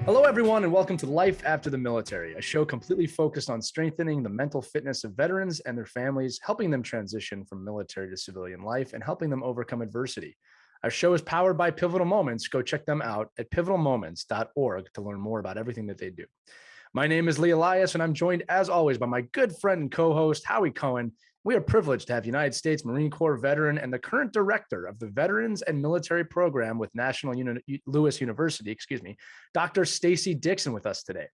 Hello, everyone, and welcome to Life After the Military, a show completely focused on strengthening the mental fitness of veterans and their families, helping them transition from military to civilian life, and helping them overcome adversity. Our show is powered by Pivotal Moments. Go check them out at pivotalmoments.org to learn more about everything that they do. My name is Lee Elias, and I'm joined, as always, by my good friend and co-host, Howie Cohen. We are privileged to have United States Marine Corps veteran and the current director of the Veterans and Military Program with National Louis University, Dr. Stacey Dixon with us today.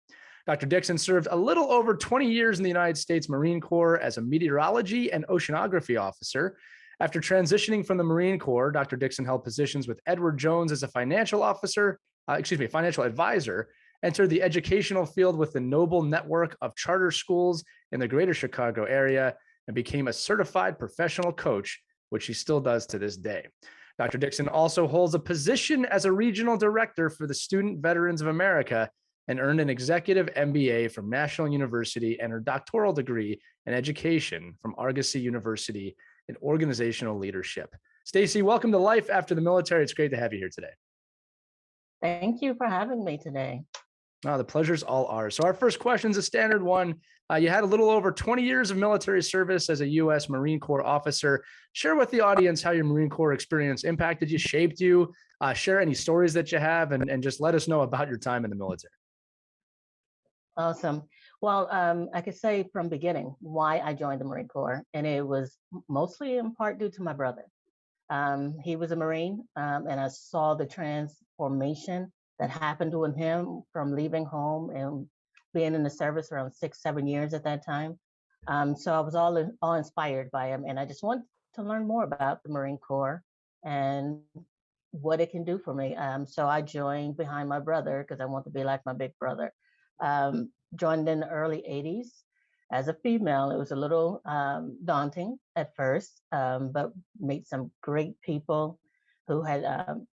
Dr. Dixon served a little over 20 years in the United States Marine Corps as a Meteorology and Oceanography Officer. After transitioning from the Marine Corps, Dr. Dixon held positions with Edward Jones as a financial advisor, entered the educational field with the Noble Network of Charter Schools in the greater Chicago area, and became a certified professional coach, which she still does to this day. Dr. Dixon also holds a position as a regional director for the Student Veterans of America and earned an executive MBA from National University and her doctoral degree in education from Argosy University in organizational leadership. Stacey, welcome to Life After the Military. It's great to have you here today. Thank you for having me today. Oh, the pleasure's all ours. So our first question is a standard one. You had a little over 20 years of military service as a U.S. Marine Corps officer. Share with the audience how your Marine Corps experience impacted you, shaped you. Share any stories that you have, and just let us know about your time in the military. Awesome. Well, I could say from beginning why I joined the Marine Corps, and it was mostly in part due to my brother. He was a Marine, and I saw the transformation that happened with him from leaving home and being in the service around 6-7 years at that time. So I was all inspired by him, and I just wanted to learn more about the Marine Corps and what it can do for me. So I joined behind my brother because I want to be like my big brother. Joined in the early 80s. As a female, it was a little daunting at first, but met some great people who had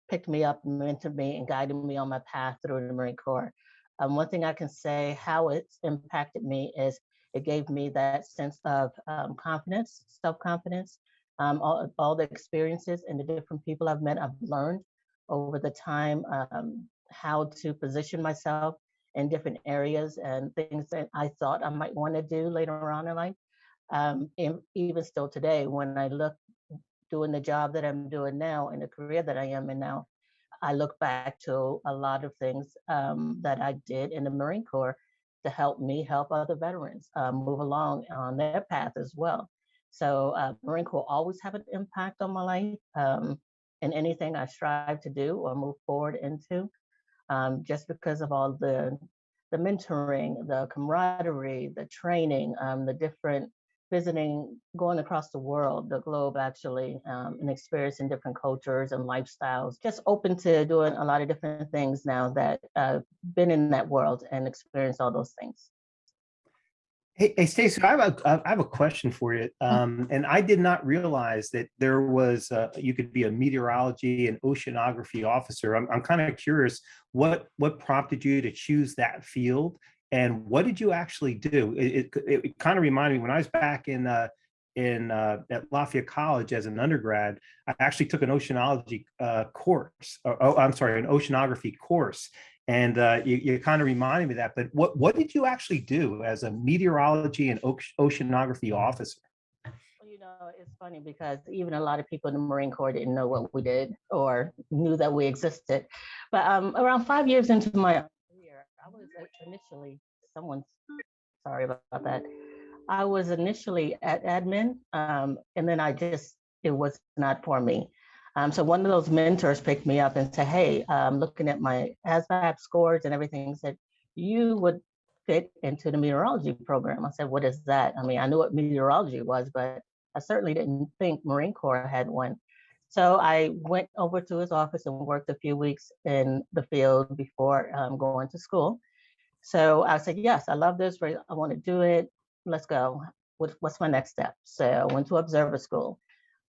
picked me up, mentored me, and guided me on my path through the Marine Corps. One thing I can say how it's impacted me is it gave me that sense of confidence, self-confidence, all the experiences and the different people I've met, I've learned over the time how to position myself in different areas and things that I thought I might want to do later on in life. And even still today, when I look doing the job that I'm doing now and the career that I am in now, I look back to a lot of things that I did in the Marine Corps to help me help other veterans move along on their path as well. So Marine Corps always have an impact on my life in anything I strive to do or move forward into, just because of all the mentoring, the camaraderie, the training, the different visiting, going across the world, the globe actually, and experiencing different cultures and lifestyles. Just open to doing a lot of different things now that I've been in that world and experienced all those things. Hey Stacey, I have a question for you. And I did not realize that there was, you could be a meteorology and oceanography officer. I'm kind of curious, what prompted you to choose that field? And what did you actually do? It kind of reminded me when I was back at Lafayette College as an undergrad. I actually took an oceanology course. An oceanography course, and you kind of reminded me of that. But what did you actually do as a meteorology and oceanography officer? Well, it's funny because even a lot of people in the Marine Corps didn't know what we did or knew that we existed. But around 5 years into my career, I was initially, sorry about that. I was initially at admin, and then it was not for me. So one of those mentors picked me up and said, hey, looking at my ASVAB scores and everything, said, you would fit into the meteorology program. I said, what is that? I mean, I knew what meteorology was, but I certainly didn't think Marine Corps had one. So I went over to his office and worked a few weeks in the field before going to school. So I said, yes, I love this. I want to do it. Let's go. What's my next step? So I went to observer school.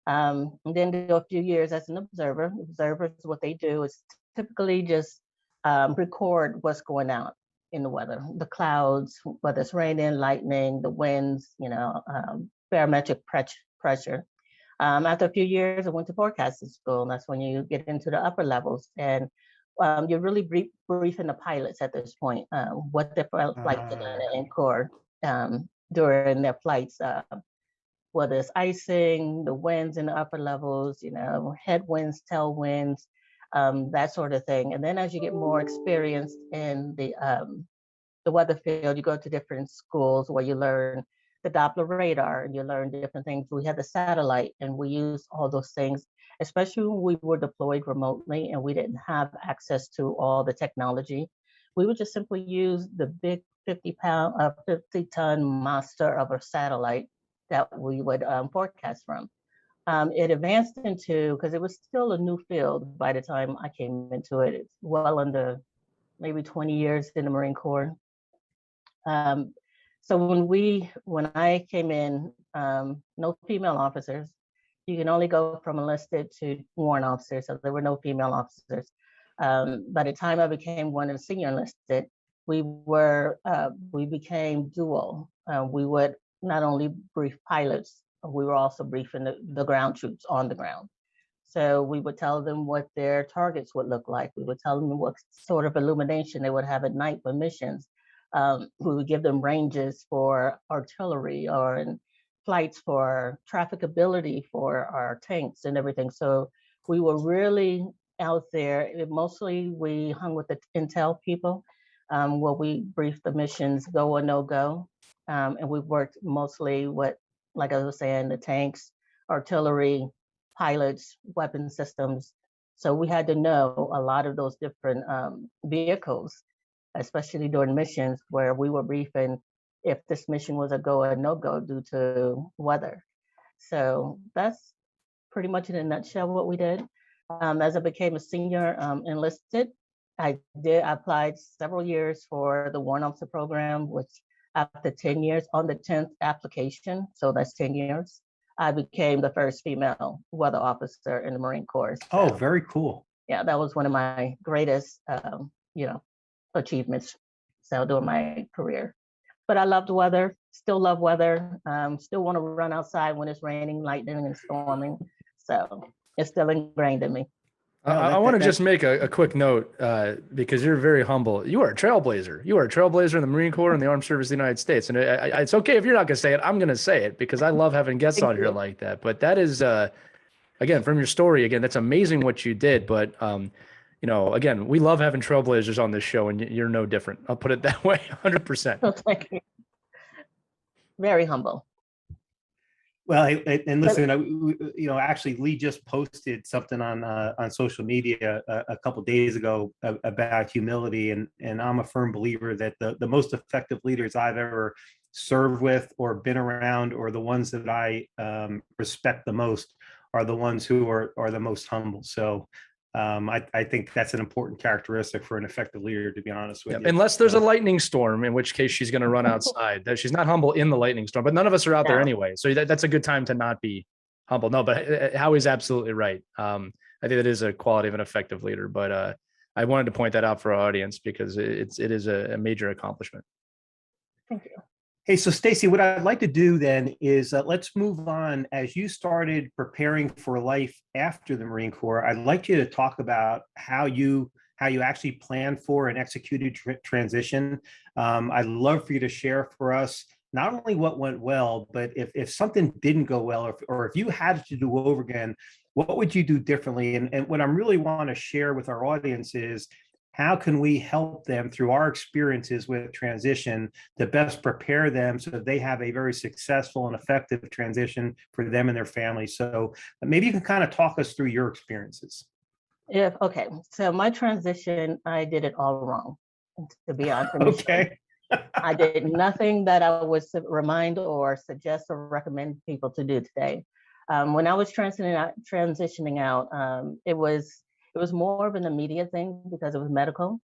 And then do a few years as an observer. Observers, what they do is typically just record what's going on in the weather, the clouds, whether it's raining, lightning, the winds, barometric pressure. After a few years, I went to forecasting school, and that's when you get into the upper levels. And you're really briefing the pilots at this point, what their flights are going to incur during their flights, whether it's icing, the winds in the upper levels, headwinds, tailwinds, that sort of thing. And then as you get more experienced in the weather field, you go to different schools where you learn the Doppler radar and you learn different things. We had the satellite and we used all those things, especially when we were deployed remotely and we didn't have access to all the technology. We would just simply use the big 50-ton monster of a satellite that we would forecast from. It advanced into, because it was still a new field by the time I came into it. It's well under maybe 20 years in the Marine Corps. So when I came in, no female officers. You can only go from enlisted to warrant officers, so there were no female officers. By the time I became one of the senior enlisted, we became dual. We would not only brief pilots, we were also briefing the ground troops on the ground. So we would tell them what their targets would look like. We would tell them what sort of illumination they would have at night for missions. We would give them ranges for artillery or flights for trafficability for our tanks and everything. So we were really out there. Mostly we hung with the intel people where we briefed the missions, go or no go. And we worked mostly with, like I was saying, the tanks, artillery, pilots, weapon systems. So we had to know a lot of those different vehicles, especially during missions where we were briefing if this mission was a go or no go due to weather. So that's pretty much in a nutshell what we did. As I became a senior enlisted, I applied several years for the warrant officer program, which after 10 years, on the 10th application, so that's 10 years, I became the first female weather officer in the Marine Corps. So, oh, very cool. Yeah, that was one of my greatest, achievements. So during my career, but I loved weather, still love weather, still want to run outside when it's raining, lightning and storming. So it's still ingrained in me. I want to just make a quick note because you're very humble. You are a trailblazer. You are a trailblazer in the Marine Corps and the Armed Services of the United States. And it's okay if you're not going to say it. I'm going to say it because I love having guests on here like that. But that is, again, from your story, again, that's amazing what you did. But, again, we love having trailblazers on this show, and you're no different. I'll put it that way, 100%. Oh, thank you. Very humble. Well, and listen, actually, Lee just posted something on social media a couple of days ago about humility, and I'm a firm believer that the most effective leaders I've ever served with or been around, or the ones that I respect the most, are the ones who are the most humble. So I think that's an important characteristic for an effective leader, to be honest with you. Unless there's a lightning storm, in which case she's going to run outside. She's not humble in the lightning storm, but none of us are out there anyway. So that's a good time to not be humble. No, but Howie's absolutely right. I think that is a quality of an effective leader, but I wanted to point that out for our audience because it is a major accomplishment. Thank you. Hey, so Stacey, what I'd like to do then is let's move on. As you started preparing for life after the Marine Corps, I'd like you to talk about how you actually planned for and executed transition. I'd love for you to share for us not only what went well, but if something didn't go well, or if you had to do over again, what would you do differently? And what I really want to share with our audience is, how can we help them through our experiences with transition to best prepare them so that they have a very successful and effective transition for them and their families? So maybe you can kind of talk us through your experiences. Okay. So my transition, I did it all wrong, to be honest. Okay. I did nothing that I would remind or suggest or recommend people to do today. When I was transitioning out, it was more of an immediate thing because it was medical.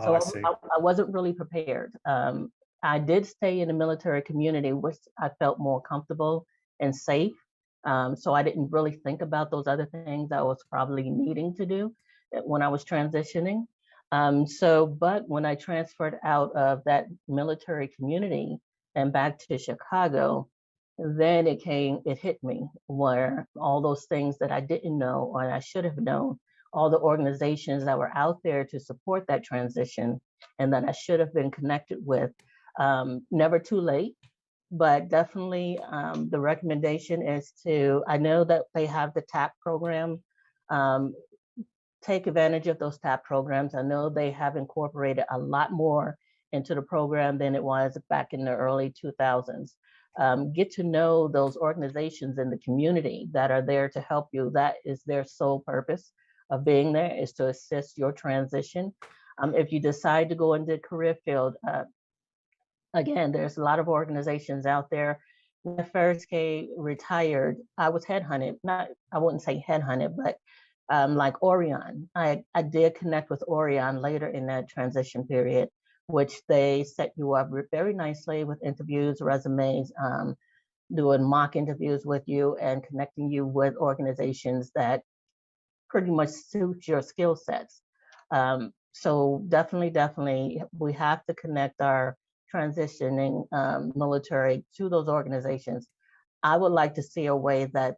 So I wasn't really prepared. I did stay in the military community, which I felt more comfortable and safe. So I didn't really think about those other things I was probably needing to do when I was transitioning. But when I transferred out of that military community and back to Chicago, then it hit me where all those things that I didn't know or I should have known all the organizations that were out there to support that transition and that I should have been connected with. Never too late, but definitely the recommendation is I know that they have the TAP program. Take advantage of those TAP programs. I know they have incorporated a lot more into the program than it was back in the early 2000s. Get to know those organizations in the community that are there to help you. That is their sole purpose of being there, is to assist your transition. If you decide to go into the career field, again, there's a lot of organizations out there. When I first retired, I was headhunted. I wouldn't say headhunted, but like Orion. I did connect with Orion later in that transition period, which they set you up very nicely with interviews, resumes, doing mock interviews with you and connecting you with organizations that pretty much suit your skill sets. So definitely, we have to connect our transitioning military to those organizations. I would like to see a way that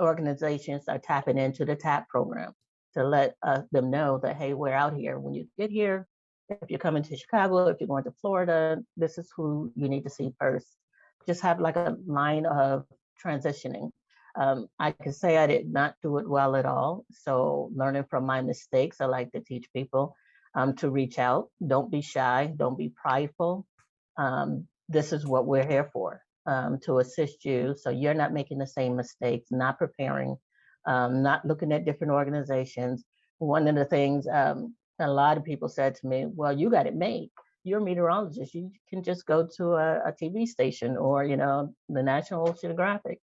organizations are tapping into the TAP program to let them know that, hey, we're out here. When you get here, if you're coming to Chicago, if you're going to Florida, this is who you need to see first. Just have like a line of transitioning. I can say I did not do it well at all. So learning from my mistakes, I like to teach people to reach out. Don't be shy. Don't be prideful. This is what we're here for, to assist you. So you're not making the same mistakes, not preparing, not looking at different organizations. One of the things a lot of people said to me, well, you got it made. You're a meteorologist. You can just go to a TV station or, the National Oceanographic.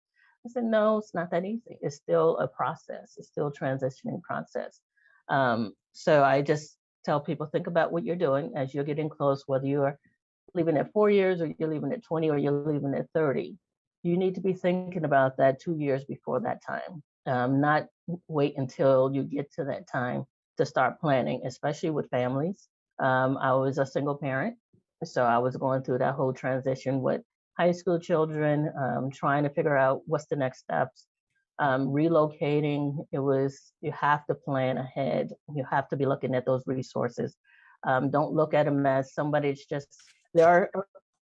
I said, no, it's not that easy. It's still a process. It's still a transitioning process. So I just tell people, think about what you're doing as you're getting close, whether you're leaving at 4 years or you're leaving at 20 or you're leaving at 30. You need to be thinking about that 2 years before that time, not wait until you get to that time to start planning, especially with families. I was a single parent, so I was going through that whole transition with high school children, trying to figure out what's the next steps. Relocating, you have to plan ahead. You have to be looking at those resources. Don't look at them as somebody's there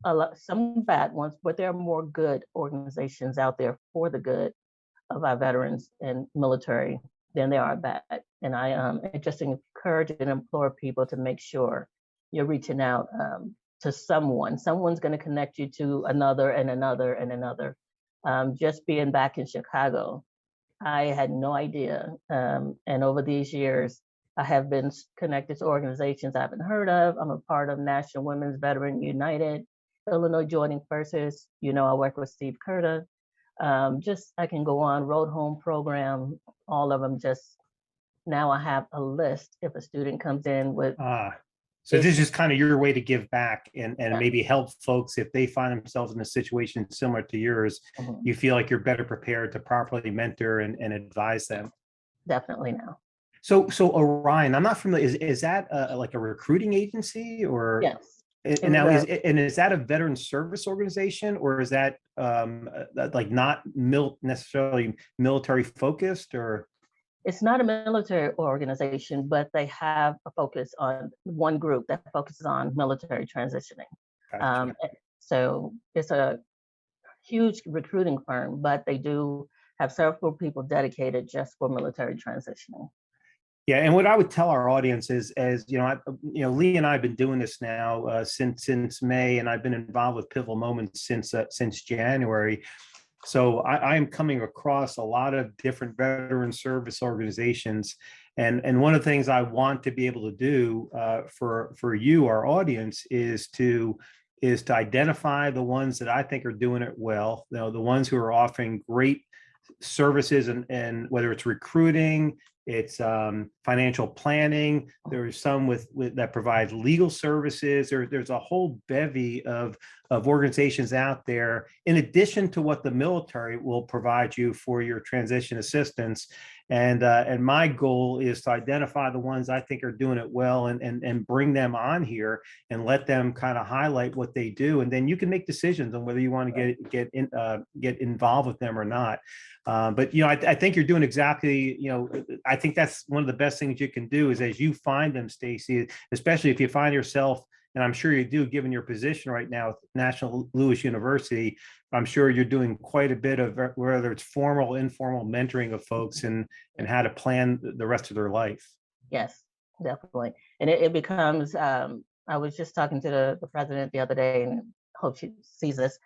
are some bad ones, but there are more good organizations out there for the good of our veterans and military than there are bad. And I just encourage and implore people to make sure you're reaching out to someone. Someone's going to connect you to another and another and another. Just being back in Chicago, I had no idea. And over these years, I have been connected to organizations I haven't heard of. I'm a part of National Women's Veteran United, Illinois Joining Forces. I work with Steve Curta. I can go on, Road Home program, all of them. Just now I have a list. If a student comes in with so this is just kind of your way to give back and maybe help folks if they find themselves in a situation similar to yours. Mm-hmm. You feel like you're better prepared to properly mentor and advise them. Definitely now. So Orion, I'm not familiar. Is that like a recruiting agency or? Yes. And now is that a veteran service organization, or is that like not necessarily military focused, or? It's not a military organization, but they have a focus on one group that focuses on military transitioning. Gotcha. So it's a huge recruiting firm, but they do have several people dedicated just for military transitioning. Yeah, and what I would tell our audience is, Lee and I have been doing this now since May, and I've been involved with Pivotal Moments since January. So I am coming across a lot of different veteran service organizations, and one of the things I want to be able to do for you, our audience, is to identify the ones that I think are doing it well, the ones who are offering great services, and whether it's recruiting, it's financial planning. There's some with that provide legal services. There's a whole bevy of organizations out there, in addition to what the military will provide you for your transition assistance. And my goal is to identify the ones I think are doing it well and bring them on here and let them kind of highlight what they do. And then you can make decisions on whether you want to get involved with them or not. But, I think you're doing exactly, I think that's one of the best things you can do is as you find them, Stacey, especially if you find yourself, and I'm sure you do, given your position right now at National Louis University, I'm sure you're doing quite a bit of whether it's formal, informal mentoring of folks and how to plan the rest of their life. Yes, definitely. And it becomes, I was just talking to the president the other day, and hope she sees this.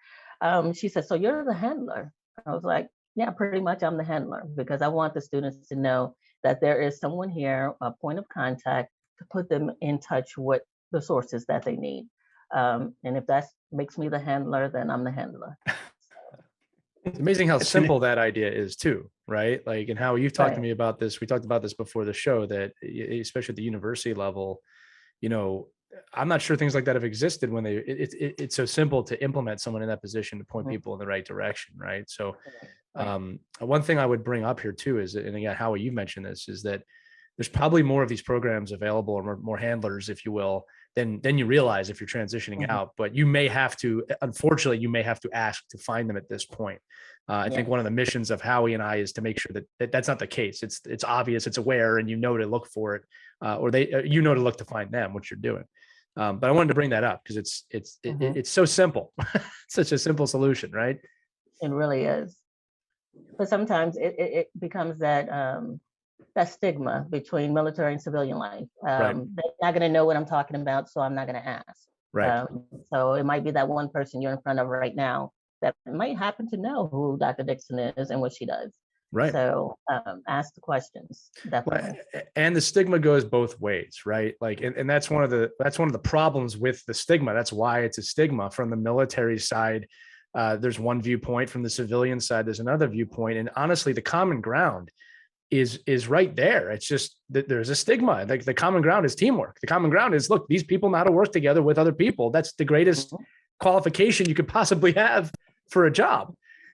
She said, "So you're the handler?" I was like, "Yeah, pretty much I'm the handler, because I want the students to know that there is someone here, a point of contact, to put them in touch with the sources that they need. And if that makes me the handler, then I'm the handler." It's amazing how simple that idea is too, right? Like, and how you've talked to me about this. We talked about this before the show, that especially at the university level, I'm not sure things like that have existed when it's so simple to implement someone in that position to point people in the right direction, right? So one thing I would bring up here too is, and again, Howie, you've mentioned this, is that there's probably more of these programs available, or more handlers, if you will, than you realize if you're transitioning out. But you may have to, unfortunately, ask to find them at this point. I think one of the missions of Howie and I is to make sure that that's not the case. It's obvious, it's aware, and to look for it, or they to look to find them, what you're doing. But I wanted to bring that up because it's so simple, such a simple solution, right? It really is. But sometimes it becomes that stigma between military and civilian life. They're not going to know what I'm talking about, so I'm not going to ask. Right. So it might be that one person you're in front of right now that might happen to know who Dr. Dixon is and what she does. Right. So ask the questions, definitely. And the stigma goes both ways, right? Like, and that's one of the problems with the stigma. That's why it's a stigma. From the military side, there's one viewpoint. From the civilian side, there's another viewpoint. And honestly, the common ground is right there. It's just that there's a stigma. Like, the common ground is teamwork. The common ground is, look, these people know how to work together with other people. That's the greatest qualification you could possibly have for a job.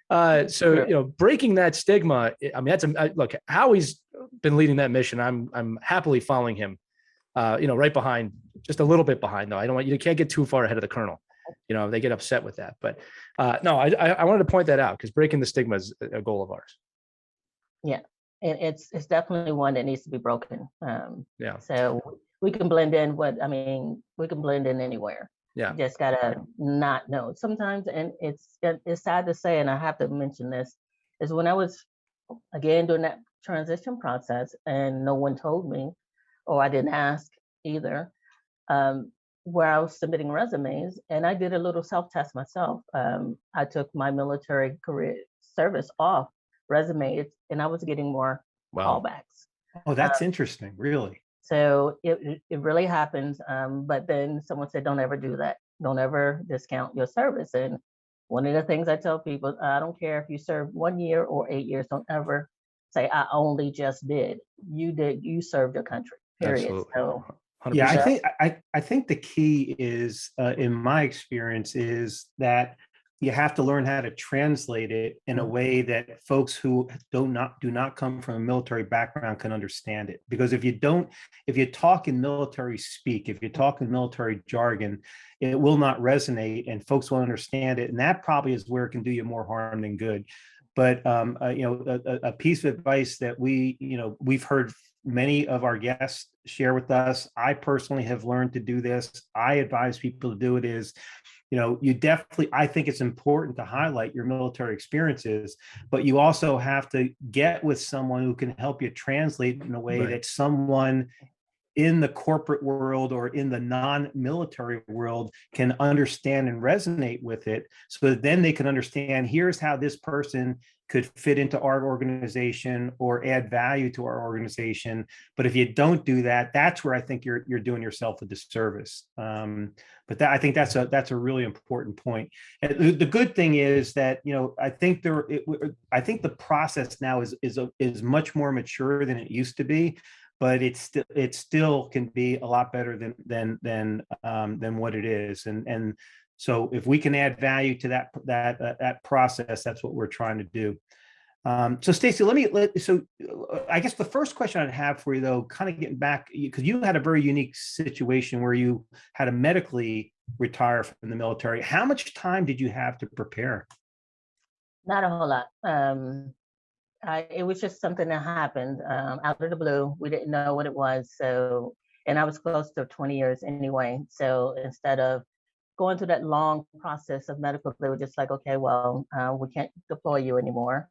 So breaking that stigma, I mean, look, Howie's been leading that mission. I'm happily following him, right behind, just a little bit behind, though. You can't get too far ahead of the colonel. They get upset with that. But no, I wanted to point that out, because breaking the stigma is a goal of ours. Yeah, and it's definitely one that needs to be broken. Yeah. So we can blend in we can blend in anywhere. Yeah. You just gotta not know sometimes. And it's sad to say, and I have to mention this, is when I was, again, doing that transition process and no one told me, or I didn't ask either, where I was submitting resumes, and I did a little self-test myself. I took my military career service off resumes, and I was getting more callbacks. Oh, that's interesting, really. So it really happens. But then someone said, don't ever do that. Don't ever discount your service. And one of the things I tell people, I don't care if you served 1 year or 8 years, don't ever say, I only just did. You served your country, period. Absolutely. So 100%. Yeah, I think the key is, in my experience, is that you have to learn how to translate it in a way that folks who do not come from a military background can understand it. Because if you talk in military speak, if you talk in military jargon, it will not resonate and folks won't understand it. And that probably is where it can do you more harm than good. But a piece of advice that we've heard many of our guests share with us, I personally have learned to do this, I advise people to do it, is you definitely, I think it's important to highlight your military experiences, but you also have to get with someone who can help you translate in a way that someone in the corporate world or in the non-military world can understand and resonate with it, so that then they can understand, here's how this person could fit into our organization or add value to our organization. But if you don't do that, that's where I think you're doing yourself a disservice. But I think that's a really important point. And the good thing is that I think the process now is much more mature than it used to be. but it still can be a lot better than what it is. And so if we can add value to that process, that's what we're trying to do. So Stacey, I guess the first question I'd have for you, though, kind of getting back, because you had a very unique situation where you had to medically retire from the military. How much time did you have to prepare? Not a whole lot. It was just something that happened out of the blue. We didn't know what it was. So, and I was close to 20 years anyway. So instead of going through that long process of medical, they were just like, okay, well, we can't deploy you anymore,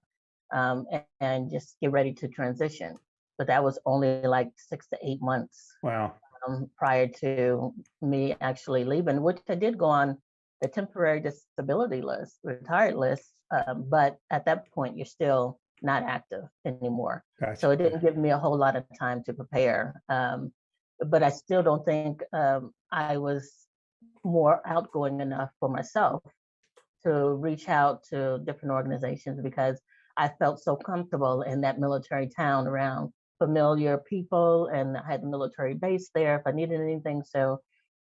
and just get ready to transition. But that was only like 6 to 8 months. Wow. Prior to me actually leaving, which I did go on the temporary disability list, retired list. But at that point, you're still not active anymore. Gotcha. So it didn't give me a whole lot of time to prepare. But I still don't think I was more outgoing enough for myself to reach out to different organizations, because I felt so comfortable in that military town around familiar people, and I had the military base there if I needed anything. So,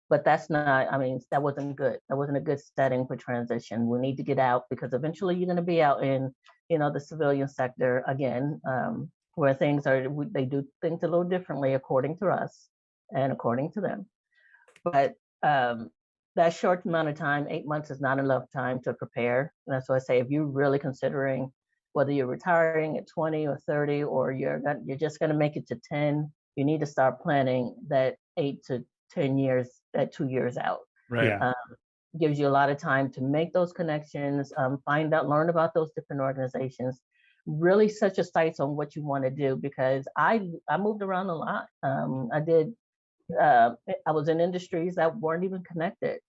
but that's not, I mean, that wasn't good. That wasn't a good setting for transition. We need to get out, because eventually you're going to be out in, the civilian sector again, where they do things a little differently according to us and according to them. But that short amount of time, 8 months, is not enough time to prepare. And that's why I say, if you're really considering whether you're retiring at 20 or 30, or you're just going to make it to 10, you need to start planning that 8 to 10 years, that 2 years out. Right. Yeah. Gives you a lot of time to make those connections, learn about those different organizations, really set your sights on what you want to do. Because I moved around a lot. I was in industries that weren't even connected.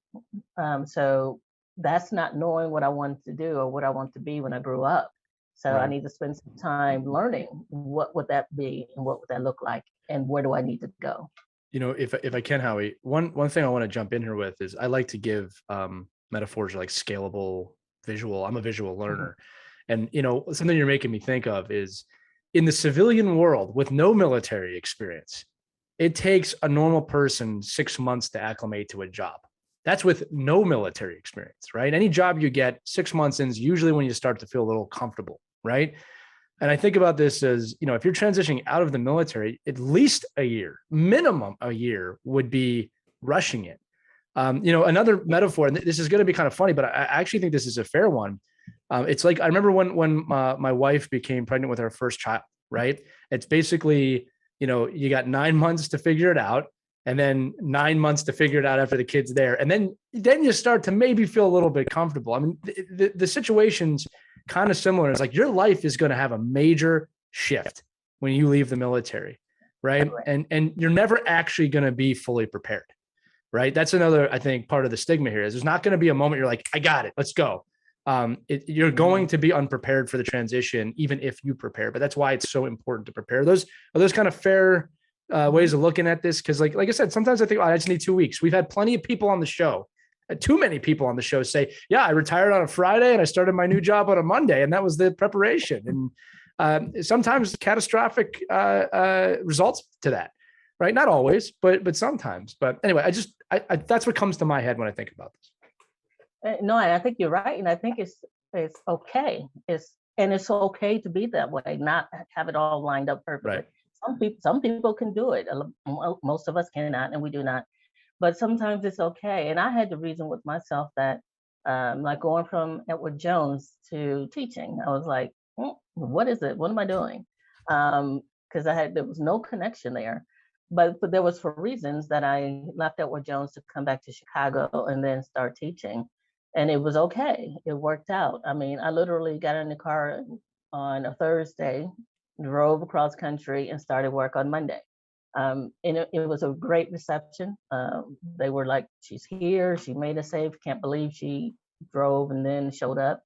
So that's not knowing what I wanted to do or what I want to be when I grew up. So Right. I need to spend some time learning what would that be and what would that look like and where do I need to go. If I can, Howie, one thing I want to jump in here with is I like to give metaphors like scalable, visual. I'm a visual learner. And, something you're making me think of is in the civilian world with no military experience, it takes a normal person 6 months to acclimate to a job. That's with no military experience, right? Any job you get 6 months in is usually when you start to feel a little comfortable, right? And I think about this as, if you're transitioning out of the military, at least a year, minimum a year would be rushing it. Another metaphor, and this is going to be kind of funny, but I actually think this is a fair one. It's like, I remember when my wife became pregnant with our first child, right? It's basically, you got 9 months to figure it out, and then 9 months to figure it out after the kid's there. And then you start to maybe feel a little bit comfortable. I mean, the situation's kind of similar. It's like your life is going to have a major shift when you leave the military, right? And you're never actually going to be fully prepared, right? That's another, I think, part of the stigma here is there's not going to be a moment you're like, I got it, let's go. You're going to be unprepared for the transition, even if you prepare. But that's why it's so important to prepare. Are those kind of fair ways of looking at this? Because like I said, sometimes I think, I just need 2 weeks. We've had plenty of people on the show, too many people on the show say, yeah, I retired on a Friday and I started my new job on a Monday. And that was the preparation. And sometimes catastrophic results to that, right? Not always, but sometimes. But anyway, I that's what comes to my head when I think about this. No, I think you're right. And I think it's okay. It's okay to be that way, not have it all lined up perfectly. Right. Some people can do it. Most of us cannot, and we do not. But sometimes it's okay. And I had to reason with myself that, like going from Edward Jones to teaching, I was like, what is it? What am I doing? Because there was no connection there. But there was for reasons that I left Edward Jones to come back to Chicago and then start teaching. And it was okay. It worked out. I mean, I literally got in the car on a Thursday, drove across country, and started work on Monday. And it was a great reception. They were like, she's here, she made it safe, can't believe she drove and then showed up.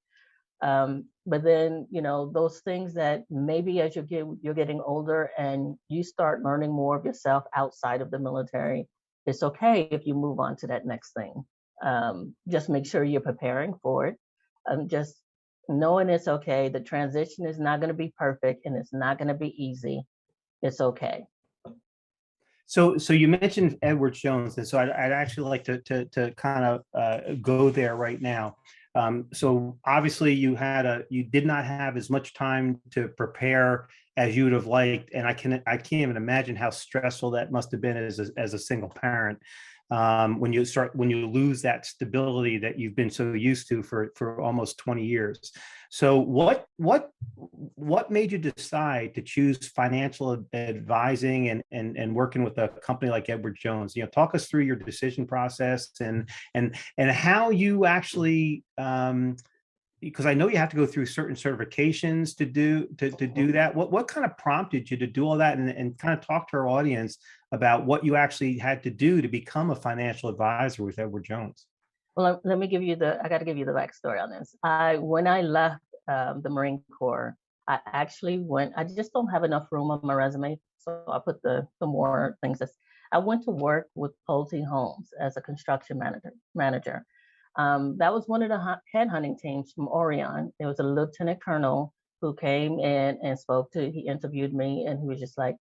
But then, those things that maybe as you're getting older and you start learning more of yourself outside of the military, it's okay if you move on to that next thing. Just make sure you're preparing for it. Just knowing it's okay. The transition is not going to be perfect and it's not going to be easy. It's okay. So you mentioned Edward Jones, and so I'd actually like to kind of go there right now. So obviously you did not have as much time to prepare as you would have liked, and I can't even imagine how stressful that must have been as a single parent, when you lose that stability that you've been so used to for almost 20 years. So what made you decide to choose financial advising and working with a company like Edward Jones? Talk us through your decision process and how you actually, because I know you have to go through certain certifications to do that. What kind of prompted you to do all that, and kind of talk to our audience about what you actually had to do to become a financial advisor with Edward Jones? Well, let me give you I got to give you the backstory on this. When I left the Marine Corps, I just don't have enough room on my resume. So I put the more things. I went to work with Pulte Homes as a construction manager. That was one of the headhunting teams from Orion. There was a lieutenant colonel who came in and he interviewed me, and he was just like,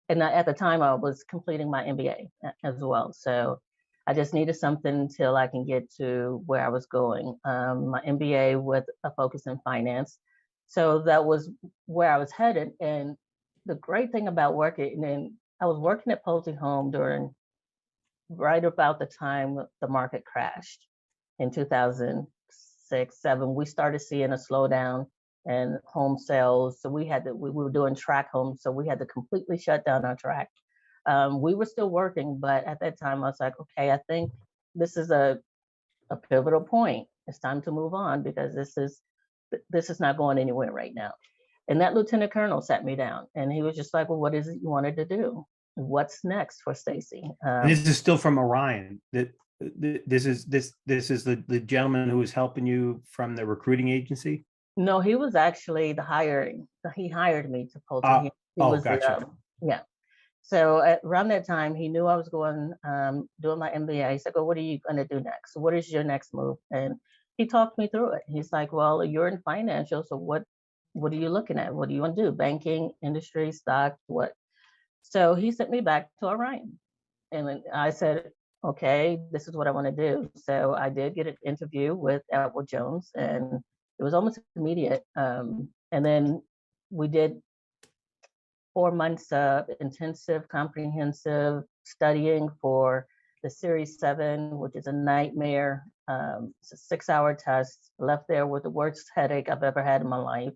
and at the time I was completing my MBA as well. So I just needed something until I can get to where I was going. My MBA with a focus in finance. So that was where I was headed. And the great thing about working, and I was working at Pulte Home right about the time the market crashed in 2006, 7. We started seeing a slowdown in home sales. So we were doing track homes. So we had to completely shut down our track. We were still working, but at that time I was like, okay, I think this is a pivotal point. It's time to move on, because this is not going anywhere right now. And that lieutenant colonel sat me down, and he was just like, well, what is it you wanted to do? What's next for Stacey? And this is still from Orion. This is the gentleman who was helping you from the recruiting agency. No, he was actually he hired me to Pulte. Gotcha. Yeah. So around that time, he knew I was going doing my MBA. He said, well, what are you going to do next? What is your next move? And he talked me through it. He's like, well, you're in financial, so what are you looking at? What do you want to do? Banking, industry, stock, what? So he sent me back to Orion. And I said, okay, this is what I want to do. So I did get an interview with Edward Jones, and it was almost immediate. And then we did 4 months of intensive, comprehensive studying for the Series 7, which is a nightmare. It's a 6-hour test. Left there with the worst headache I've ever had in my life.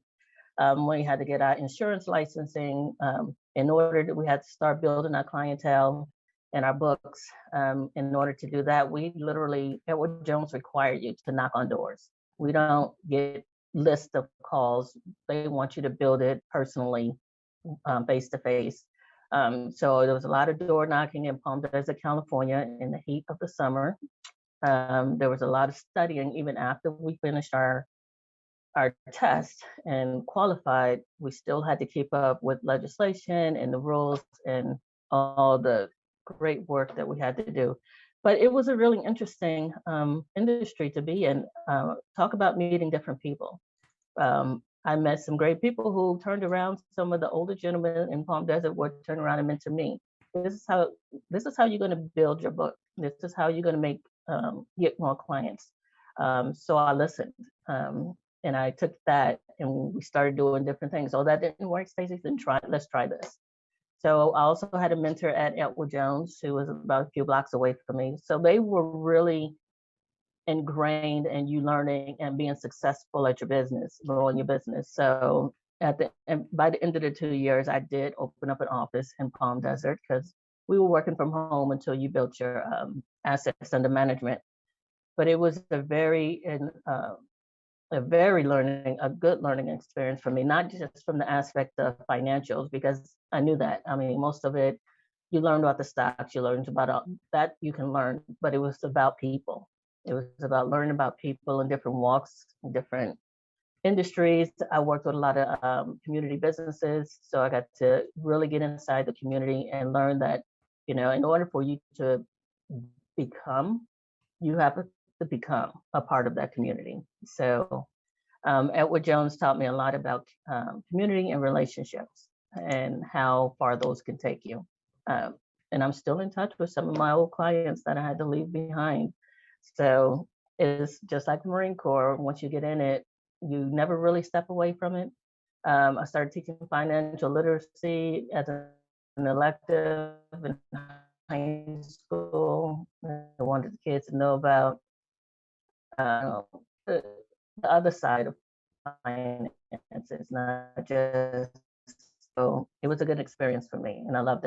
We had to get our insurance licensing. We had to start building our clientele and our books. In order to do that, Edward Jones required you to knock on doors. We don't get lists of calls. They want you to build it personally, face to face. So there was a lot of door knocking in Palm Desert, California in the heat of the summer. There was a lot of studying even after we finished our test and qualified. We still had to keep up with legislation and the rules and all the great work that we had to do. But it was a really interesting industry to be in. Talk about meeting different people. I met some great people who turned around. Some of the older gentlemen in Palm Desert would turn around and mentor me. This is how you're going to build your book. This is how you're going to get more clients. So I listened, and I took that, and we started doing different things. Oh, that didn't work, Stacey. Let's try this. So I also had a mentor at Edward Jones, who was about a few blocks away from me. So they were really ingrained in you learning and being successful at your business, growing your business. So by the end of the 2 years, I did open up an office in Palm Desert, because we were working from home until you built your assets under management. But it was a good learning experience for me, not just from the aspect of financials, because I knew that. I mean, most of it, you learned about the stocks, you learned about that you can learn, but it was about people. It was about learning about people in different walks, different industries. I worked with a lot of community businesses, so I got to really get inside the community and learn that, in order for you to become, you have to become a part of that community. So Edward Jones taught me a lot about community and relationships and how far those can take you. and I'm still in touch with some of my old clients that I had to leave behind. So it's just like the Marine Corps. Once you get in it, you never really step away from it. I started teaching financial literacy as an elective in high school. I wanted the kids to know about the, the other side of finances, not just. So it was a good experience for me, and I loved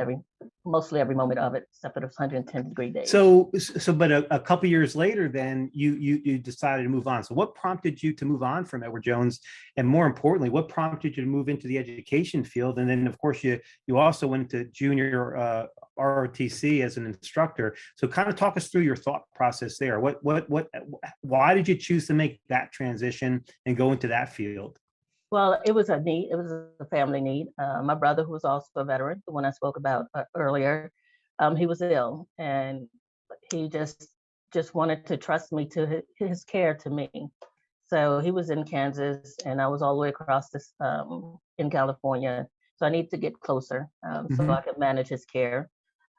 mostly every moment of it, except for those 110-degree days. But a couple years later, then you decided to move on. So what prompted you to move on from Edward Jones, and more importantly, what prompted you to move into the education field? And then, of course, you also went to junior ROTC as an instructor. So kind of talk us through your thought process there. Why did you choose to make that transition and go into that field? Well, it was a need. It was a family need. My brother, who was also a veteran, the one I spoke about earlier, he was ill, and he just wanted to trust me to his care to me. So he was in Kansas, and I was all the way across this in California. So I needed to get closer so I could manage his care.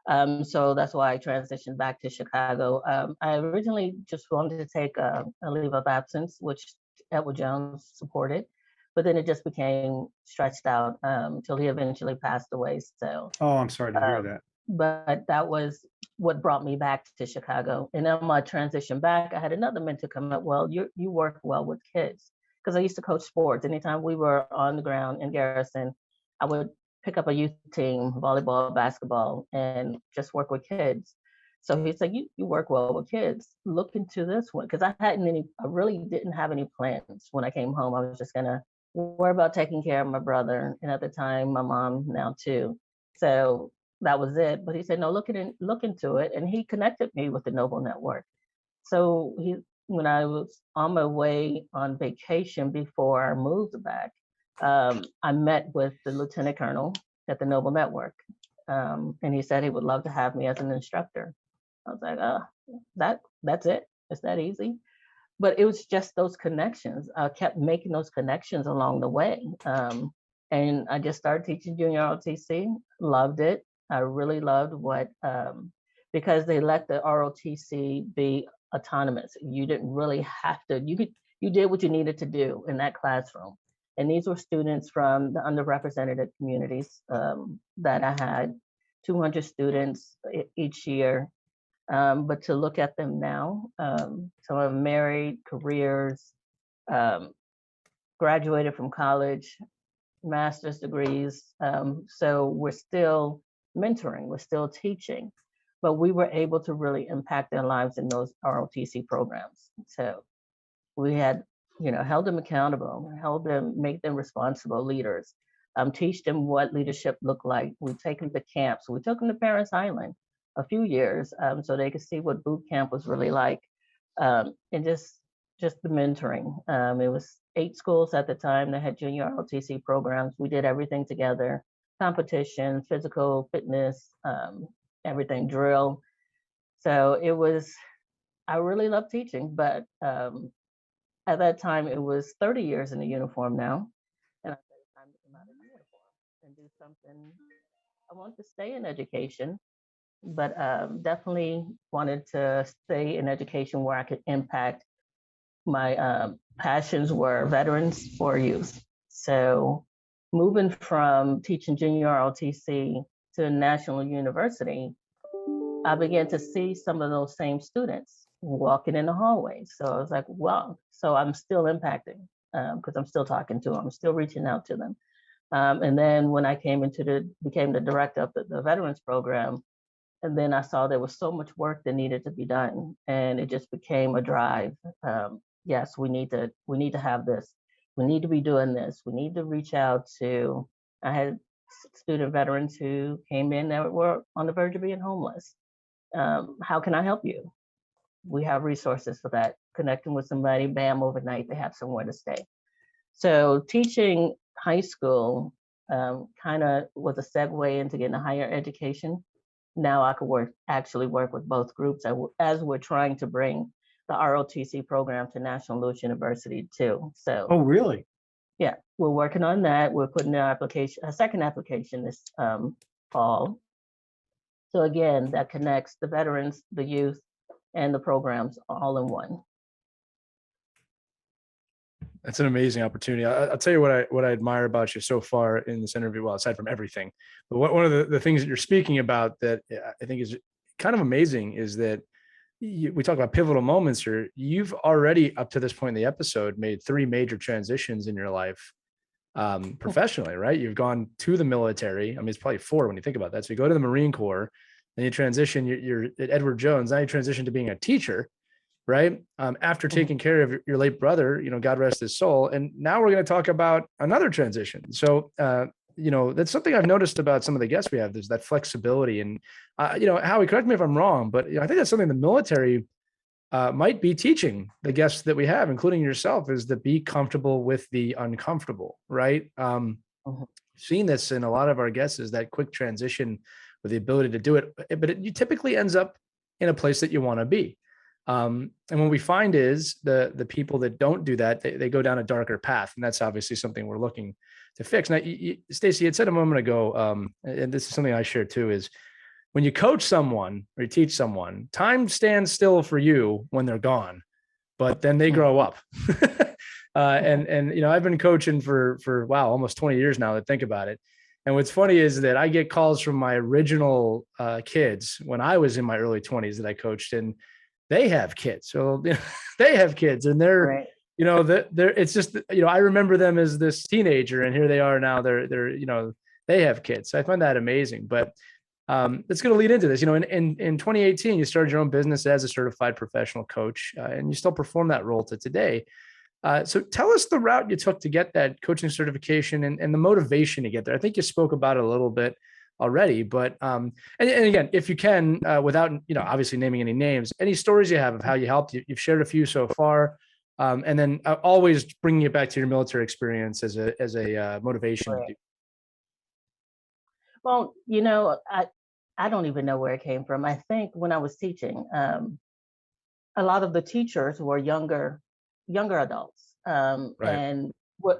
So that's why I transitioned back to Chicago. I originally just wanted to take a leave of absence, which Edward Jones supported. But then it just became stretched out until he eventually passed away. So, I'm sorry to hear that. But that was what brought me back to Chicago. And on my transition back, I had another mentor come up. Well, you work well with kids, because I used to coach sports. Anytime we were on the ground in Garrison, I would pick up a youth team, volleyball, basketball, and just work with kids. So he said, you work well with kids. Look into this one, because I really didn't have any plans when I came home. I was just gonna worry about taking care of my brother, and at the time, my mom now too. So that was it. But he said, no, look into it, and he connected me with the Noble Network. So when I was on my way on vacation before I moved back, I met with the lieutenant colonel at the Noble Network, and he said he would love to have me as an instructor. I was like, that's it? It's that easy? But it was just those connections. I kept making those connections along the way. And I just started teaching junior ROTC, loved it. I really loved because they let the ROTC be autonomous. You didn't really have to, you did what you needed to do in that classroom. And these were students from the underrepresented communities that I had, 200 students each year. But to look at them now, some are married, careers, graduated from college, master's degrees. So we're still mentoring, we're still teaching, but we were able to really impact their lives in those ROTC programs. So we had, held them accountable, make them responsible leaders, teach them what leadership looked like. We take them to camps. We took them to Parris Island a few years so they could see what boot camp was really like, and just the mentoring. It was 8 schools at the time that had junior ROTC programs. We did everything together: competition, physical fitness, everything, drill. So I really loved teaching, but at that time it was 30 years in the uniform now, and I said it's time to come out of the uniform and do something. I want to stay in education, but definitely wanted to stay in education where I could impact. My passions were veterans or youth. So moving from teaching junior ROTC to a national university, I began to see some of those same students walking in the hallways. So I was like, wow. So I'm still impacting because I'm still talking to them, I'm still reaching out to them. And then when I became the director of the veterans program, and then I saw there was so much work that needed to be done, and it just became a drive. Yes, we need to have this. We need to be doing this. We need to reach out to. I had student veterans who came in that were on the verge of being homeless. How can I help you? We have resources for that. Connecting with somebody, bam, overnight they have somewhere to stay. So teaching high school kind of was a segue into getting a higher education. Now I could actually work with both groups as we're trying to bring the ROTC program to National Louis University too. So. Oh, really? Yeah, we're working on that. We're putting a second application this fall. So again, that connects the veterans, the youth, and the programs all in one. That's an amazing opportunity. I'll tell you what I admire about you so far in this interview. Well, aside from everything, but one of the things that you're speaking about that I think is kind of amazing is that we talk about pivotal moments here. You've already, up to this point in the episode, made 3 major transitions in your life professionally, right? You've gone to the military. I mean, it's probably 4 when you think about that. So you go to the Marine Corps, then you transition. You're at Edward Jones. Now you transition to being a teacher, right? After taking care of your late brother, God rest his soul. And now we're going to talk about another transition. So, that's something I've noticed about some of the guests we have. There's that flexibility, and Howie, correct me if I'm wrong, but I think that's something the military might be teaching the guests that we have, including yourself, is to be comfortable with the uncomfortable, right? Seeing this in a lot of our guests is that quick transition with the ability to do it, but it typically ends up in a place that you want to be. And what we find is the people that don't do that, they go down a darker path. And that's obviously something we're looking to fix. Now, Stacey had said a moment ago, and this is something I share too, is when you coach someone or you teach someone, time stands still for you when they're gone, but then they grow up. And I've been coaching for wow, almost 20 years now, to think about it. And what's funny is that I get calls from my original kids when I was in my early 20s that I coached, and they have kids. So they have kids, and they're, Right. they're, it's just, I remember them as this teenager, and here they are now. They're, they have kids. So I find that amazing. But it's going to lead into this. In 2018, you started your own business as a certified professional coach, and you still perform that role to today. So tell us the route you took to get that coaching certification and the motivation to get there. I think you spoke about it a little bit already, but and again, if you can, without obviously naming any names, any stories you have of how you helped. You've shared a few so far, and then always bringing it back to your military experience as a motivation. Right. Well, I don't even know where it came from. I think when I was teaching, a lot of the teachers were younger adults, Right. and what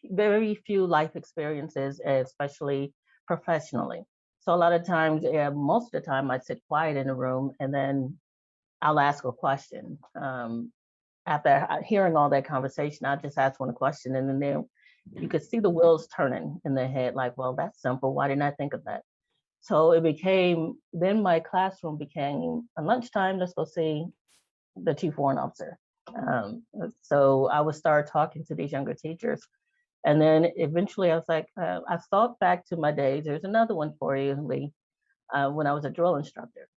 very few life experiences, especially professionally. So a lot of times, most of the time, I'd sit quiet in the room, and then I'll ask a question. After hearing all that conversation, I'll just ask one question, and then you could see the wheels turning in their head, like, well, that's simple. Why didn't I think of that? So then my classroom became, at lunchtime, let's go see the chief warrant officer. So I would start talking to these younger teachers. And then eventually I was like, I thought back to my days. There's another one for you, Lee, when I was a drill instructor.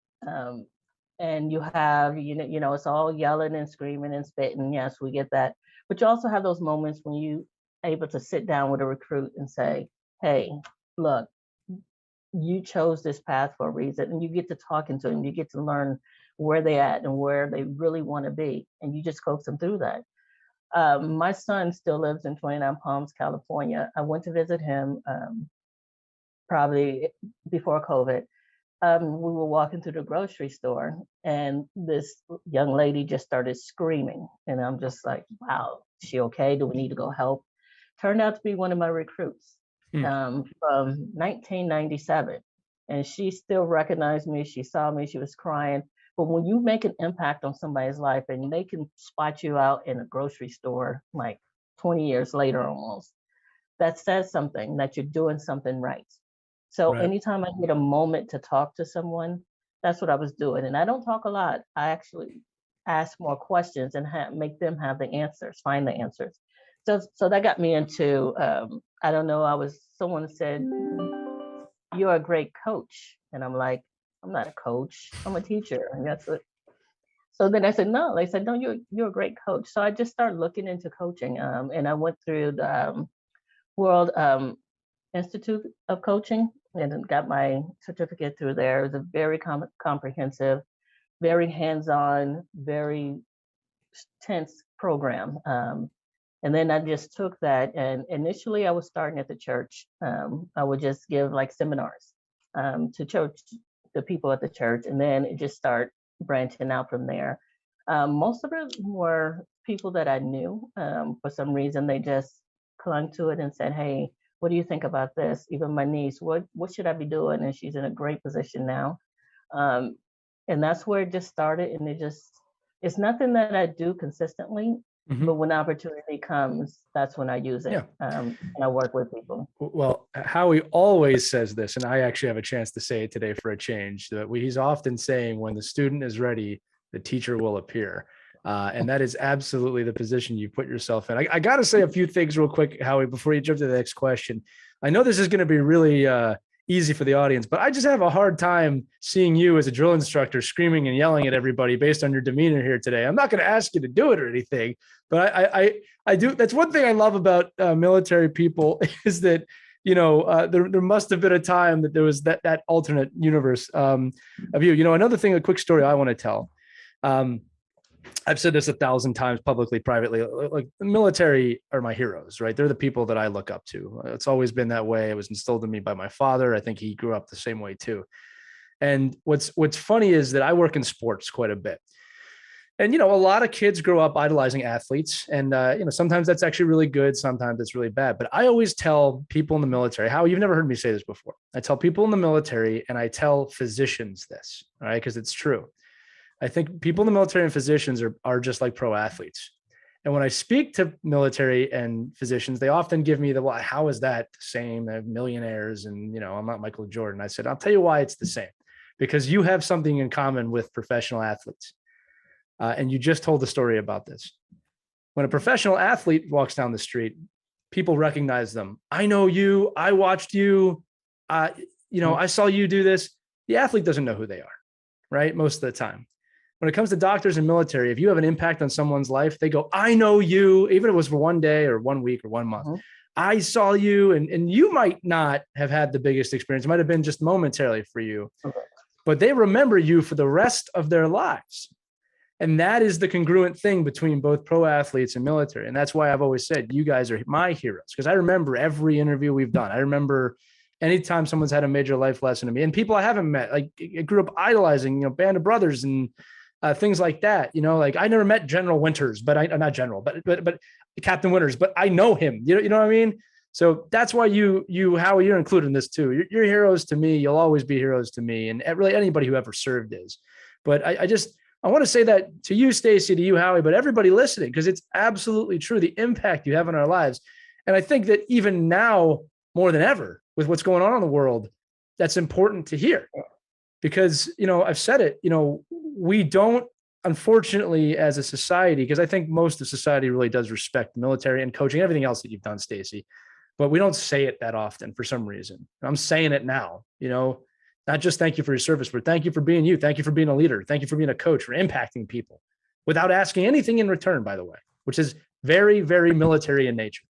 And you have, it's all yelling and screaming and spitting. Yes, we get that. But you also have those moments when you able to sit down with a recruit and say, hey, look, you chose this path for a reason, and you get to talking to them. You get to learn where they at and where they really want to be, and you just coach them through that. My son still lives in 29 Palms, California. I went to visit him probably before COVID. We were walking through the grocery store, and this young lady just started screaming, and I'm just like, wow, is she okay? Do we need to go help? Turned out to be one of my recruits from 1997. And she still recognized me. She saw me. She was crying. But when you make an impact on somebody's life and they can spot you out in a grocery store like 20 years later almost, that says something, that you're doing something right. So Right. anytime I get a moment to talk to someone, that's what I was doing. And I don't talk a lot. I actually ask more questions and make them have the answers, find the answers. So that got me into, I don't know, someone said, you're a great coach. And I'm like, I'm not a coach, I'm a teacher. And that's what. So then I said, no. They said, no, you're a great coach. So I just started looking into coaching. And I went through the World Institute of Coaching and got my certificate through there. It was a very comprehensive, very hands-on, very tense program. And then I just took that, and initially I was starting at the church. I would just give like seminars to the people at the church, and then it just started branching out from there. Most of it were people that I knew. For some reason, they just clung to it and said, hey, what do you think about this? Even my niece, what should I be doing? And she's in a great position now. And that's where it just started. And it's nothing that I do consistently, but when opportunity comes, that's when I use it. And I work with people. Well, Howie always says this, and I actually have a chance to say it today for a change, that he's often saying, when the student is ready, the teacher will appear. And that is absolutely the position you put yourself in. I got to say a few things real quick, Howie, before you jump to the next question. I know this is going to be really easy for the audience, but I just have a hard time seeing you as a drill instructor screaming and yelling at everybody based on your demeanor here today. I'm not going to ask you to do it or anything, but I do. That's one thing I love about military people is that, there must have been a time that there was that alternate universe of you. Another thing, a quick story I want to tell. I've said this 1,000 times publicly, privately, like the military are my heroes, right? They're the people that I look up to. It's always been that way. It was instilled in me by my father. I think he grew up the same way too. And what's funny is that I work in sports quite a bit. And, a lot of kids grow up idolizing athletes. And, sometimes that's actually really good. Sometimes it's really bad. But I always tell people in the military, you've never heard me say this before. I tell people in the military and I tell physicians this, all right? Because it's true. I think people in the military and physicians are just like pro athletes. And when I speak to military and physicians, they often give me well, how is that the same? They're millionaires and, I'm not Michael Jordan. I said, I'll tell you why it's the same. Because you have something in common with professional athletes. And you just told the story about this. When a professional athlete walks down the street, people recognize them. I know you. I watched you. I saw you do this. The athlete doesn't know who they are, right? Most of the time. When it comes to doctors and military, if you have an impact on someone's life, they go, I know you, even if it was for one day or 1 week or 1 month. I saw you, and you might not have had the biggest experience. It might have been just momentarily for you, but they remember you for the rest of their lives. And that is the congruent thing between both pro athletes and military. And that's why I've always said, you guys are my heroes, because I remember every interview we've done. I remember anytime someone's had a major life lesson to me, and people I haven't met, like I grew up idolizing, Band of Brothers and things like that, like I never met General Winters, but not General, but Captain Winters, but I know him, you know what I mean? So that's why Howie, you're included in this too. You're heroes to me. You'll always be heroes to me. And really anybody who ever served is, but I want to say that to you, Stacey, to you, Howie, but everybody listening, because it's absolutely true. The impact you have on our lives. And I think that even now more than ever with what's going on in the world, that's important to hear. Because, I've said it, we don't, unfortunately, as a society, because I think most of society really does respect the military and coaching, everything else that you've done, Stacey, but we don't say it that often for some reason. I'm saying it now, not just thank you for your service, but thank you for being you. Thank you for being a leader. Thank you for being a coach, for impacting people without asking anything in return, by the way, which is very, very military in nature.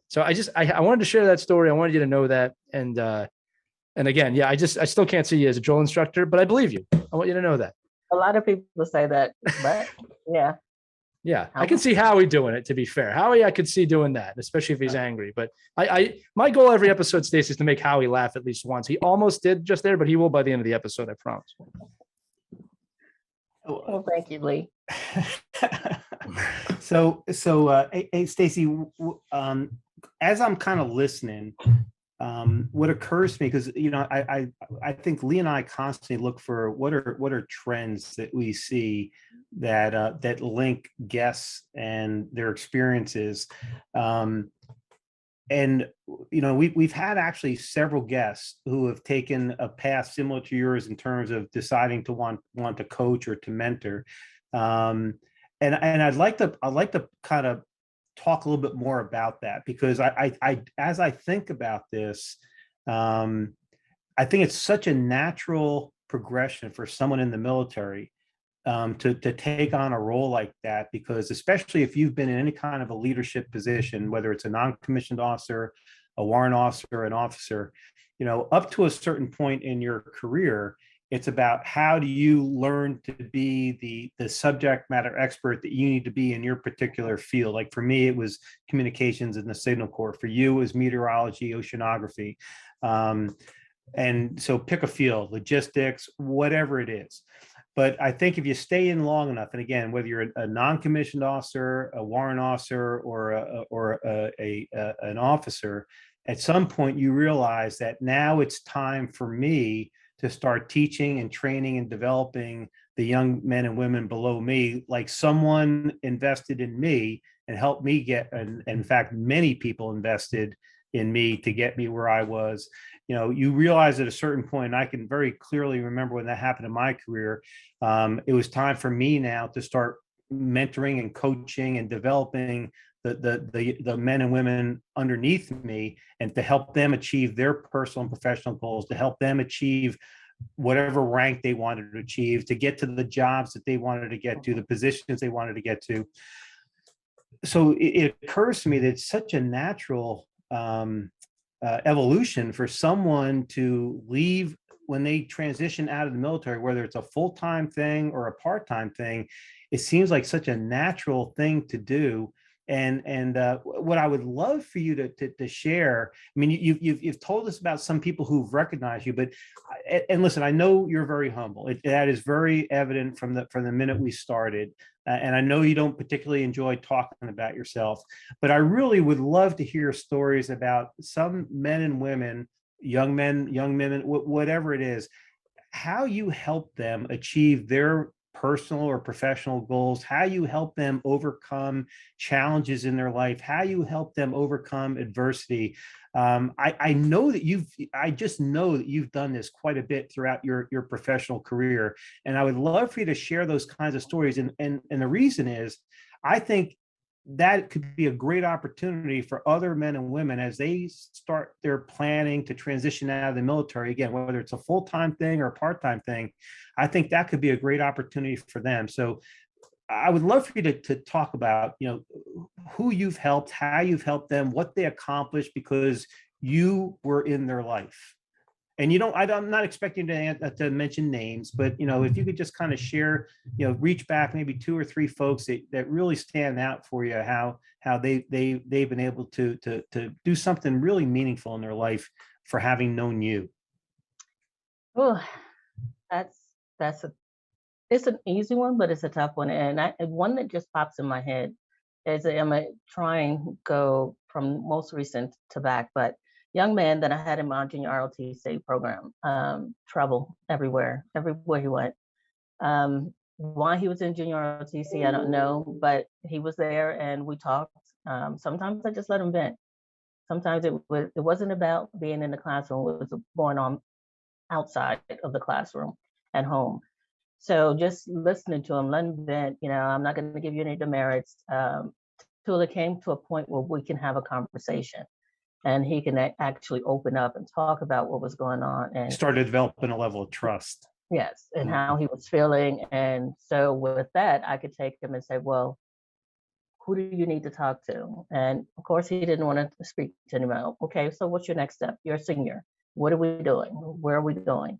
So I wanted to share that story. I wanted you to know that. And again, I still can't see you as a drill instructor, but I believe you. I want you to know that. A lot of people say that, but yeah. Yeah, I can see Howie doing it, to be fair. Howie, I could see doing that, especially if he's angry. But my goal every episode, Stacey, is to make Howie laugh at least once. He almost did just there, but he will by the end of the episode, I promise. Well, thank you, Lee. So, hey, Stacey, as I'm kind of listening, what occurs to me, because I think Lee and I constantly look for what are trends that we see that link guests and their experiences, and we've had actually several guests who have taken a path similar to yours in terms of deciding to want to coach or to mentor, and I'd like to kind of talk a little bit more about that, because I as I think about this, I think it's such a natural progression for someone in the military to take on a role like that, because especially if you've been in any kind of a leadership position, whether it's a non-commissioned officer, a warrant officer, an officer, up to a certain point in your career, it's about how do you learn to be the subject matter expert that you need to be in your particular field. Like for me, it was communications in the Signal Corps. For you, it was meteorology, oceanography. And so pick a field, logistics, whatever it is. But I think if you stay in long enough, and again, whether you're a non-commissioned officer, a warrant officer, or an officer, at some point you realize that now it's time for me to to start teaching and training and developing the young men and women below me, like someone invested in me and helped me get, and in fact, many people invested in me to get me where I was. You know, you realize at a certain point, and I can very clearly remember when that happened in my career, it was time for me now to start mentoring and coaching and developing the men and women underneath me, and to help them achieve their personal and professional goals, to help them achieve whatever rank they wanted to achieve, to get to the jobs that they wanted to get to, the positions they wanted to get to. So it occurs to me that it's such a natural evolution for someone to leave when they transition out of the military, whether it's a full-time thing or a part-time thing. It seems like such a natural thing to do. And what I would love for you to share, I mean, you've told us about some people who've recognized you, but and listen, I know you're very humble. That is very evident from the minute we started. And I know you don't particularly enjoy talking about yourself, but I really would love to hear stories about some men and women, young men, young women, whatever it is, how you help them achieve their personal or professional goals, how you help them overcome challenges in their life, how you help them overcome adversity. I know that I just know that you've done this quite a bit throughout your professional career. And I would love for you to share those kinds of stories. And the reason is, I think that could be a great opportunity for other men and women as they start their planning to transition out of the military, again, whether it's a full-time thing or a part-time thing. I think that could be a great opportunity for them. So I would love for you to talk about, you know, who you've helped, how you've helped them, what they accomplished because you were in their life. And you don't, I'm not expecting to mention names, but, you know, if you could just kind of share, you know, reach back maybe 2 or 3 folks that really stand out for you, how they've been able to do something really meaningful in their life for having known you. Oh, it's an easy one, but it's a tough one. And one that just pops in my head is, I'm going to try and go from most recent to back, but young man that I had in my junior ROTC program, trouble everywhere he went. Why he was in junior ROTC, I don't know, but he was there and we talked. Sometimes I just let him vent. Sometimes it wasn't about being in the classroom, it was going on outside of the classroom at home. So just listening to him, letting him vent, you know, I'm not going to give you any demerits, till it came to a point where we can have a conversation. And he can actually open up and talk about what was going on. And started developing a level of trust. Yes, and how he was feeling. And so with that, I could take him and say, well, who do you need to talk to? And of course, he didn't want to speak to anyone. Okay, so what's your next step? You're a senior. What are we doing? Where are we going?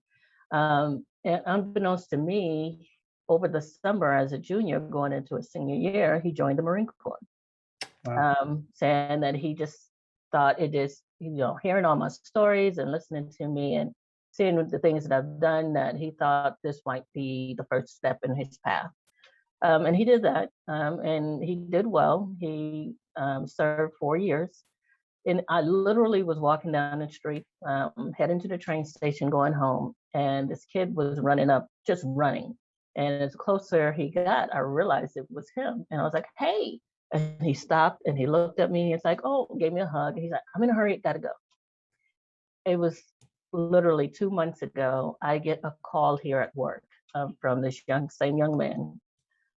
And unbeknownst to me, over the summer as a junior going into a senior year, he joined the Marine Corps. Wow. Saying that he just thought it is, you know, hearing all my stories and listening to me and seeing the things that I've done, that he thought this might be the first step in his path. And he did that, and he did well. He served 4 years. And I literally was walking down the street, heading to the train station, going home, and this kid was running up, just running. And as closer he got, I realized it was him. And I was like, hey. And he stopped and he looked at me and he's like, oh, gave me a hug. And he's like, I'm in a hurry, gotta go. It was literally 2 months ago, I get a call here at work from this same young man,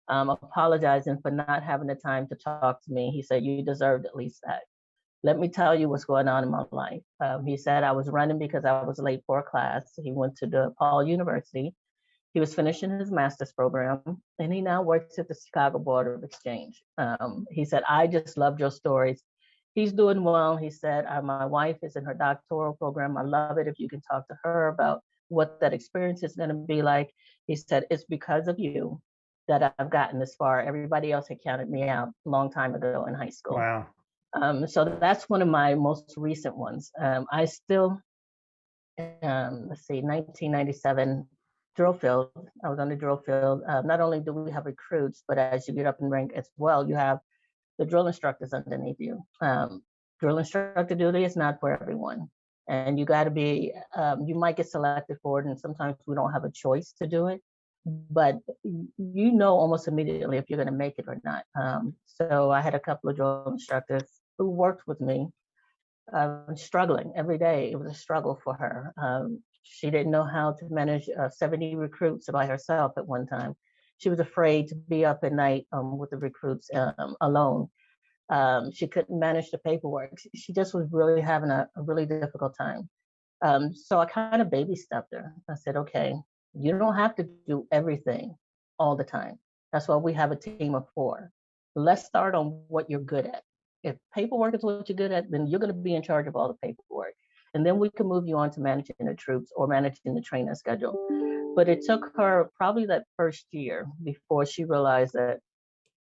apologizing for not having the time to talk to me. He said, you deserved at least that. Let me tell you what's going on in my life. He said I was running because I was late for a class. He went to DePaul University. He was finishing his master's program, and he now works at the Chicago Board of Exchange. He said, I just loved your stories. He's doing well. He said, my wife is in her doctoral program. I love it if you can talk to her about what that experience is going to be like. He said, it's because of you that I've gotten this far. Everybody else had counted me out a long time ago in high school. Wow. So that's one of my most recent ones. I still, let's see, 1997, drill field. I was on the drill field. Not only do we have recruits, but as you get up in rank as well, you have the drill instructors underneath you. Drill instructor duty is not for everyone. and you got to be, you might get selected for it, and sometimes we don't have a choice to do it, but you know almost immediately if you're going to make it or not. So I had a couple of drill instructors who worked with me, struggling every day. It was a struggle for her. She didn't know how to manage 70 recruits by herself at one time. She was afraid to be up at night with the recruits alone. She couldn't manage the paperwork. She just was really having a really difficult time. So I kind of baby stepped her. I said, okay, you don't have to do everything all the time. That's why we have a team of 4. Let's start on what you're good at. If paperwork is what you're good at, then you're going to be in charge of all the paperwork. And then we can move you on to managing the troops or managing the training schedule. But it took her probably that first year before she realized that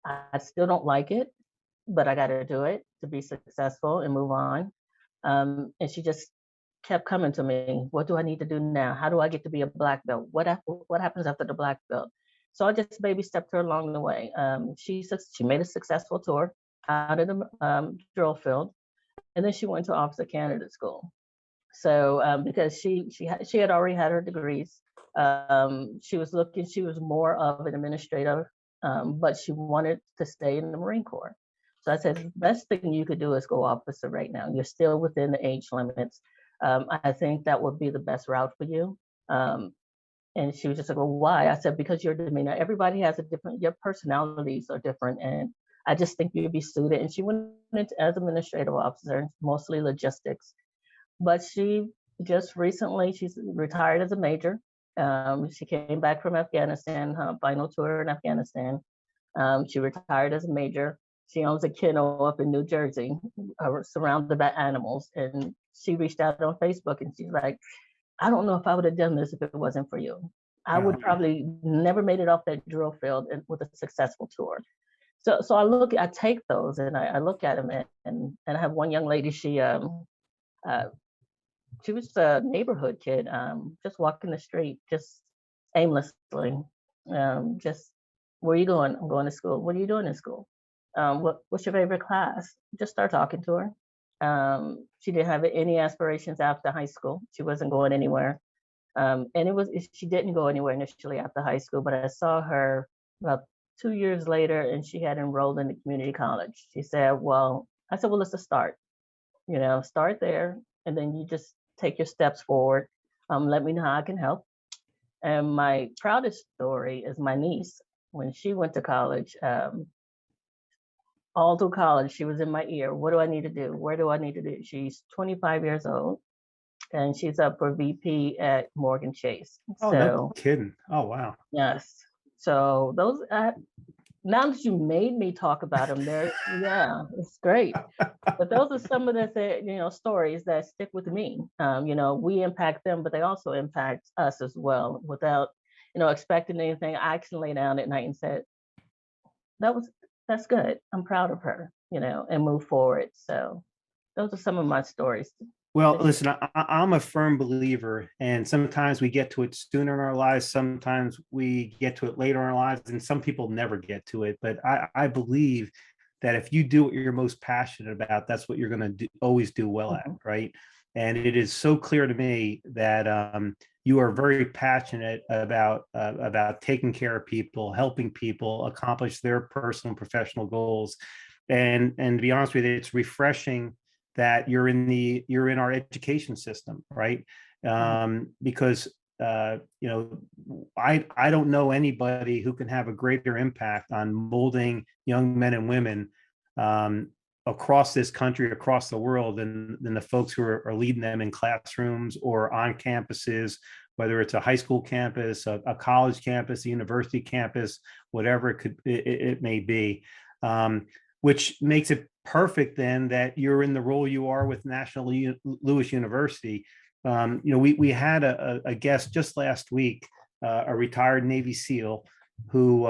I still don't like it, but I got to do it to be successful and move on. And she just kept coming to me. What do I need to do now? How do I get to be a black belt? What happens after the black belt? So I just baby stepped her along the way. She made a successful tour out of the drill field, and then she went to officer candidate school. So because she had already had her degrees, she was more of an administrator, but she wanted to stay in the Marine Corps. So I said, the best thing you could do is go officer right now. You're still within the age limits. I think that would be the best route for you. And she was just like, well, why? I said, because your demeanor, everybody has your personalities are different. And I just think you'd be suited. And she went into as administrative officer, mostly logistics. But she just recently, she's retired as a major. She came back from Afghanistan, her final tour in Afghanistan. She retired as a major. She owns a kennel up in New Jersey, surrounded by animals. And she reached out on Facebook and she's like, I don't know if I would have done this if it wasn't for you. I would probably never made it off that drill field with a successful tour. So I take those and I look at them and I have one young lady, she was a neighborhood kid, just walking the street, just aimlessly, just, where are you going? I'm going to school. What are you doing in school? What's your favorite class? Just start talking to her. She didn't have any aspirations after high school. She wasn't going anywhere. And she didn't go anywhere initially after high school, but I saw her about 2 years later and she had enrolled in the community college. She said, I said, let's just start, start there. And then you just take your steps forward. Let me know how I can help. And my proudest story is my niece. When she went to college, all through college, she was in my ear. What do I need to do? Where do I need to do? She's 25 years old and she's up for VP at Morgan Chase. Oh, no kidding. Oh, wow. Yes. So those, now that you made me talk about them, it's great. But those are some of the stories that stick with me. We impact them, but they also impact us as well without, expecting anything. I can lay down at night and say, that's good. I'm proud of her, and move forward. So those are some of my stories. Well, listen, I'm a firm believer, and sometimes we get to it sooner in our lives. Sometimes we get to it later in our lives, and some people never get to it. But I believe that if you do what you're most passionate about, that's what you're going to always do well at, right? And it is so clear to me that you are very passionate about taking care of people, helping people accomplish their personal and professional goals. And to be honest with you, it's refreshing that you're in our education system, right? Because I don't know anybody who can have a greater impact on molding young men and women across this country, across the world, than the folks who are leading them in classrooms or on campuses, whether it's a high school campus, a college campus, a university campus, whatever it may be. Which makes it perfect then that you're in the role you are with National Louis University. We had a guest just last week, a retired Navy SEAL who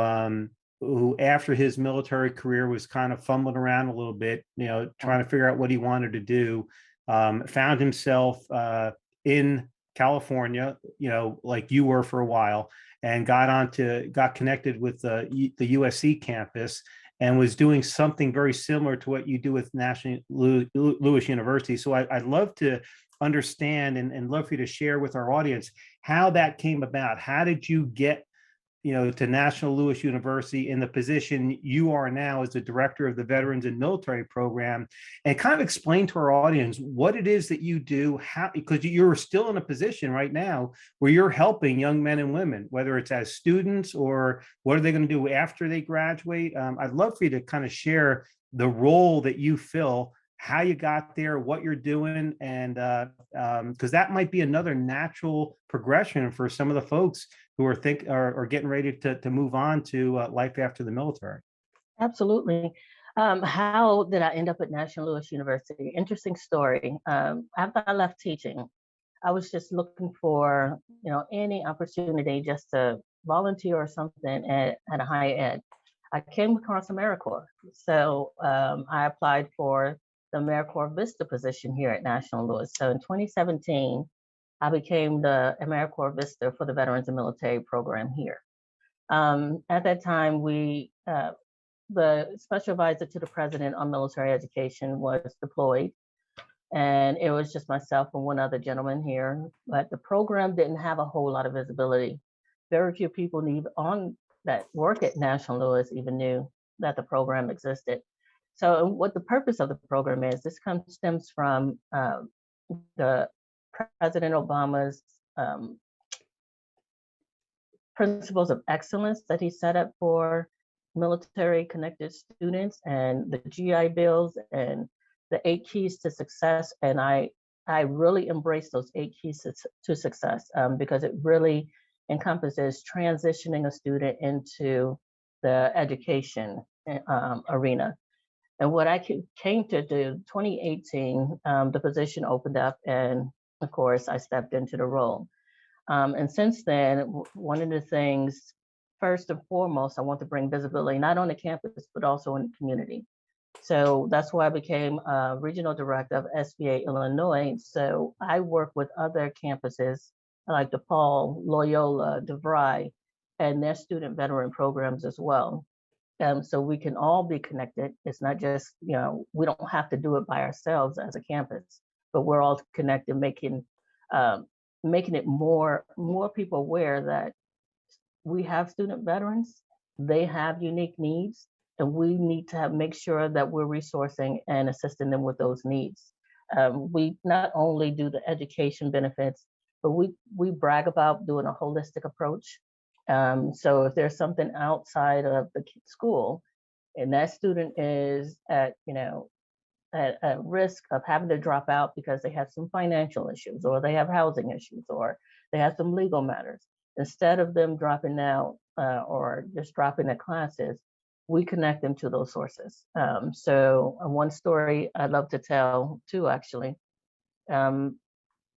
after his military career was kind of fumbling around a little bit, trying to figure out what he wanted to do, found himself in California, like you were for a while, and got connected with the USC campus and was doing something very similar to what you do with National Louis University. So I'd love to understand and love for you to share with our audience how that came about. How did you get, to National Louis University in the position you are now as the director of the Veterans and Military Program, and kind of explain to our audience what it is that you do, how, because you're still in a position right now where you're helping young men and women, whether it's as students or what are they going to do after they graduate. I'd love for you to kind of share the role that you fill, how you got there, what you're doing, and because that might be another natural progression for some of the folks who are getting ready to move on to life after the military. Absolutely. How did I end up at National Louis University? Interesting story. After I left teaching, I was just looking for, any opportunity just to volunteer or something at a higher ed. I came across AmeriCorps. So I applied for the AmeriCorps Vista position here at National Louis. So in 2017, I became the AmeriCorps Vista for the Veterans and Military Program here. At that time, the special advisor to the president on military education was deployed, and it was just myself and one other gentleman here. But the program didn't have a whole lot of visibility. Very few people that work at National Louis even knew that the program existed. So what the purpose of the program is, this stems from the President Obama's principles of excellence that he set up for military connected students, and the GI Bills and the 8 keys to success. And I really embrace those 8 keys to success because it really encompasses transitioning a student into the education arena. And what I came to do, 2018, the position opened up, and of course, I stepped into the role. And since then, one of the things, first and foremost, I want to bring visibility, not on the campus, but also in the community. So that's why I became regional director of SBA Illinois. So I work with other campuses like DePaul, Loyola, DeVry, and their student veteran programs as well. So we can all be connected. It's not just, we don't have to do it by ourselves as a campus, but we're all connected, making it more people aware that we have student veterans, they have unique needs, and we need to make sure that we're resourcing and assisting them with those needs. We not only do the education benefits, but we brag about doing a holistic approach. So if there's something outside of the school and that student is at risk of having to drop out because they have some financial issues, or they have housing issues, or they have some legal matters, instead of them dropping out or just dropping their classes, we connect them to those sources. So one story I love to tell too, actually.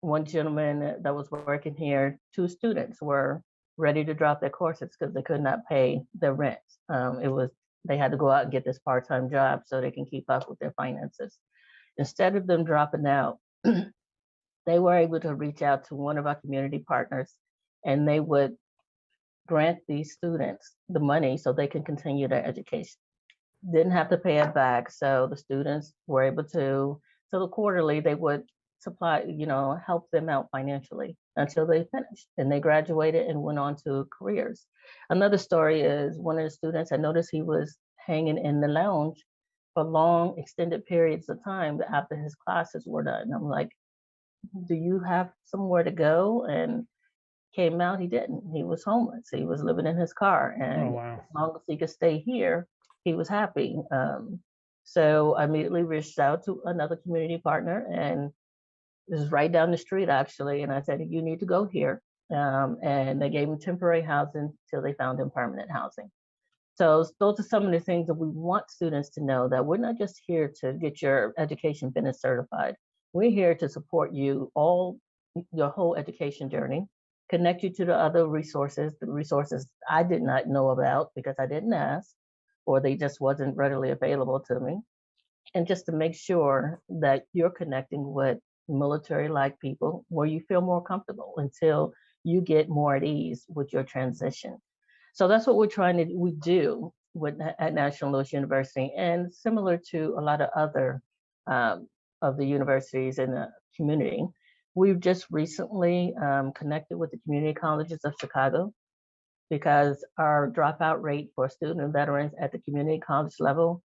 One gentleman that was working here, 2 students were ready to drop their courses because they could not pay their rent. They had to go out and get this part-time job so they can keep up with their finances. Instead of them dropping out, they were able to reach out to one of our community partners, and they would grant these students the money so they can continue their education. Didn't have to pay it back. So the students were able to, so quarterly, they would supply, help them out financially until they finished, and they graduated and went on to careers. Another story is one of the students, I noticed he was hanging in the lounge for long extended periods of time after his classes were done. And I'm like, do you have somewhere to go? And came out, he didn't. He was homeless. He was living in his car. And as long as he could stay here, he was happy. So I immediately reached out to another community partner, and this is right down the street, actually. And I said, you need to go here. And they gave him temporary housing till they found him permanent housing. So those are some of the things that we want students to know, that we're not just here to get your education finished certified. We're here to support you your whole education journey, connect you to the other resources, the resources I did not know about because I didn't ask, or they just wasn't readily available to me. And just to make sure that you're connecting with military-like people where you feel more comfortable until you get more at ease with your transition. So that's what we do at National Louis University, and similar to a lot of other of the universities in the community. We've just recently connected with the community colleges of Chicago because our dropout rate for student and veterans at the community college level,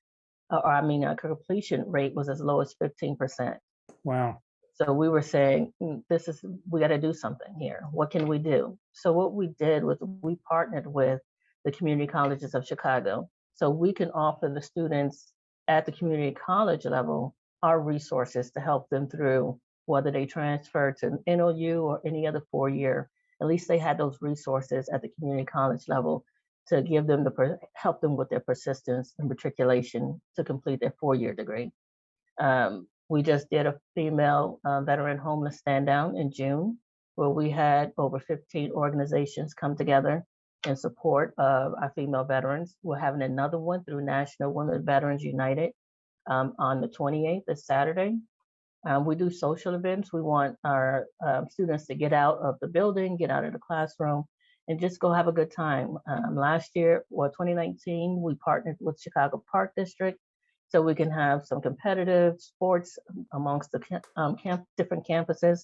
our completion rate was as low as 15%. Wow. So we were saying, we got to do something here. What can we do? So what we did was we partnered with the community colleges of Chicago so we can offer the students at the community college level our resources to help them through whether they transfer to an NOU or any other 4-year. At least they had those resources at the community college level to give them help them with their persistence and matriculation to complete their 4-year degree. We just did a female veteran homeless stand down in June, where we had over 15 organizations come together in support of our female veterans. We're having another one through National Women Veterans United on the 28th, this Saturday. We do social events. We want our students to get out of the building, get out of the classroom, and just go have a good time. Last year, 2019, we partnered with Chicago Park District so we can have some competitive sports amongst the different campuses.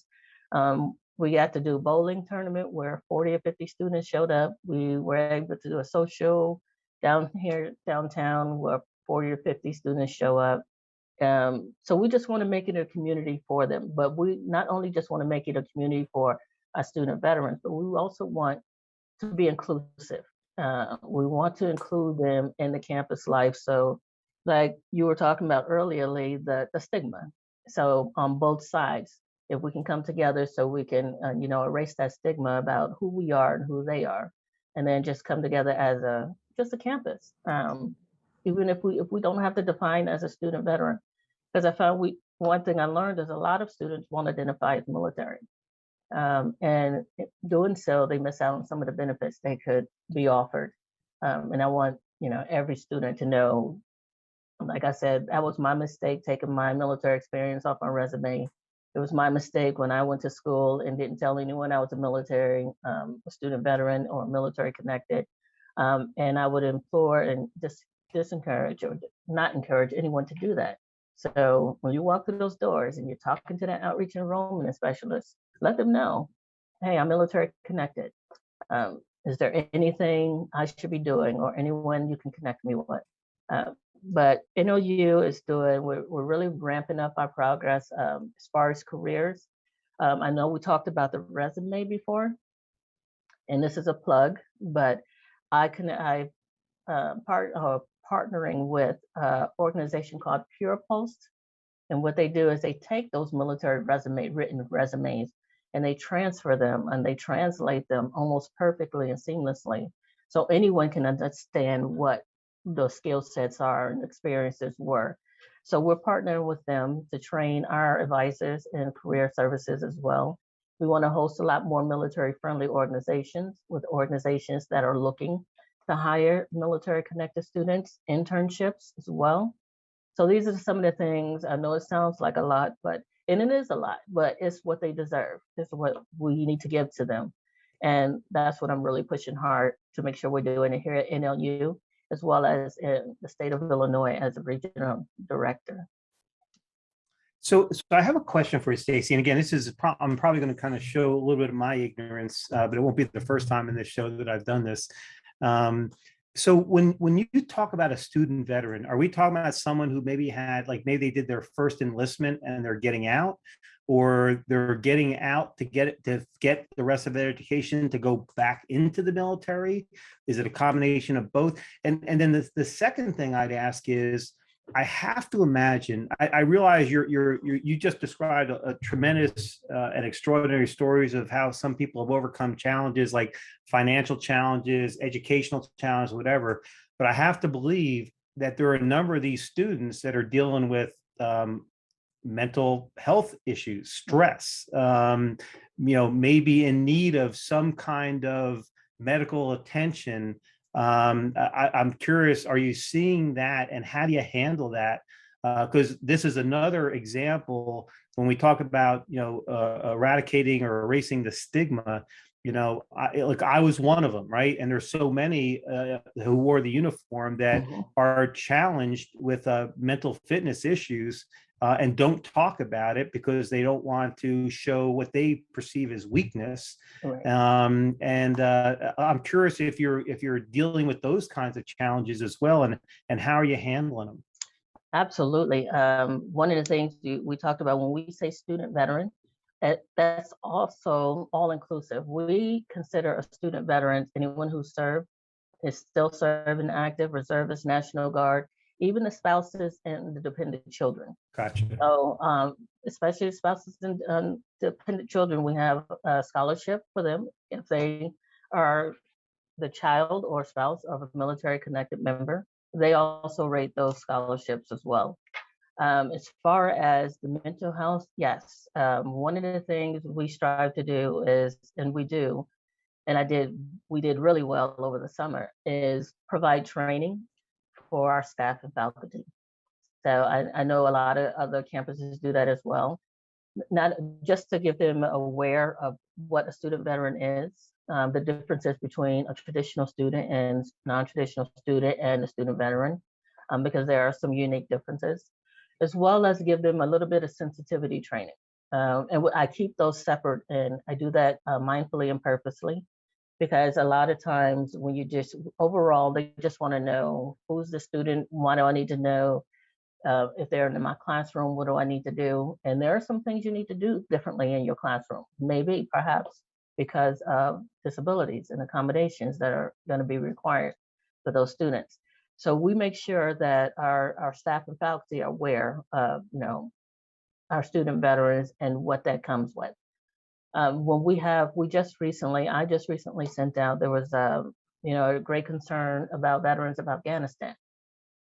We got to do a bowling tournament where 40 or 50 students showed up. We were able to do a social downtown where 40 or 50 students show up. So we just want to make it a community for them, but we not only just want to make it a community for our student veterans, but we also want to be inclusive. We want to include them in the campus life. So like you were talking about earlier, Lee, the stigma. So on both sides, if we can come together so we can, erase that stigma about who we are and who they are, and then just come together as just a campus. Even if we don't have to define as a student veteran, because I found one thing I learned is a lot of students won't identify as military. And doing so, they miss out on some of the benefits they could be offered. And I want, every student to know, like I said, that was my mistake, taking my military experience off my resume. It was my mistake when I went to school and didn't tell anyone I was a military, a student veteran or military connected. And I would implore and disencourage or not encourage anyone to do that. So when you walk through those doors and you're talking to that outreach enrollment specialist, let them know, hey, I'm military connected. Is there anything I should be doing or anyone you can connect me with? But NOU is we're really ramping up our progress as far as careers. I know we talked about the resume before, and this is a plug, but partnering with an organization called Pure Post. And what they do is they take those military written resumes and they transfer them and they translate them almost perfectly and seamlessly. So anyone can understand what the skill sets are and experiences were. So we're partnering with them to train our advisors in career services as well. We want to host a lot more military-friendly organizations that are looking to hire military connected students, internships as well. So these are some of the things. I know it sounds like a lot, and it is a lot, but it's what they deserve. It's what we need to give to them. And that's what I'm really pushing hard to make sure we're doing it here at NLU, as well as in the state of Illinois as a regional director. So I have a question for you, Stacey. And again, I'm probably going to kind of show a little bit of my ignorance, but it won't be the first time in this show that I've done this. So when you talk about a student veteran, are we talking about someone who maybe maybe they did their first enlistment and they're getting out, or they're getting out to get the rest of their education to go back into the military? Is it a combination of both? And then the second thing I'd ask is, I have to imagine, I realize you just described a tremendous and extraordinary stories of how some people have overcome challenges like financial challenges, educational challenges, whatever. But I have to believe that there are a number of these students that are dealing with mental health issues, stress, maybe in need of some kind of medical attention. I'm curious, are you seeing that, and how do you handle that? Because this is another example when we talk about, eradicating or erasing the stigma. I was one of them, right? And there's so many who wore the uniform that are challenged with mental fitness issues. and don't talk about it because they don't want to show what they perceive as weakness. Right. I'm curious if you're dealing with those kinds of challenges as well, and how are you handling them? Absolutely. One of the things we talked about when we say student veteran, that's also all inclusive. We consider a student veteran anyone who served, is still serving active, reservist, National Guard, even the spouses and the dependent children. Gotcha. So, especially spouses and dependent children, we have a scholarship for them if they are the child or spouse of a military connected member. They also rate those scholarships as well. As far as the mental health, yes. One of the things we strive to do is, and we do, and we did really well over the summer, is provide training for our staff and faculty. So I know a lot of other campuses do that as well, not just to give them aware of what a student veteran is, the differences between a traditional student and non-traditional student and a student veteran, because there are some unique differences, as well as give them a little bit of sensitivity training. And I keep those separate, and I do that mindfully and purposely, because a lot of times when you just overall, they just want to know who's the student, what do I need to know, if they're in my classroom, what do I need to do? And there are some things you need to do differently in your classroom, maybe perhaps because of disabilities and accommodations that are going to be required for those students. So we make sure that our staff and faculty are aware of, our student veterans and what that comes with. When I just recently sent out, there was a great concern about veterans of Afghanistan.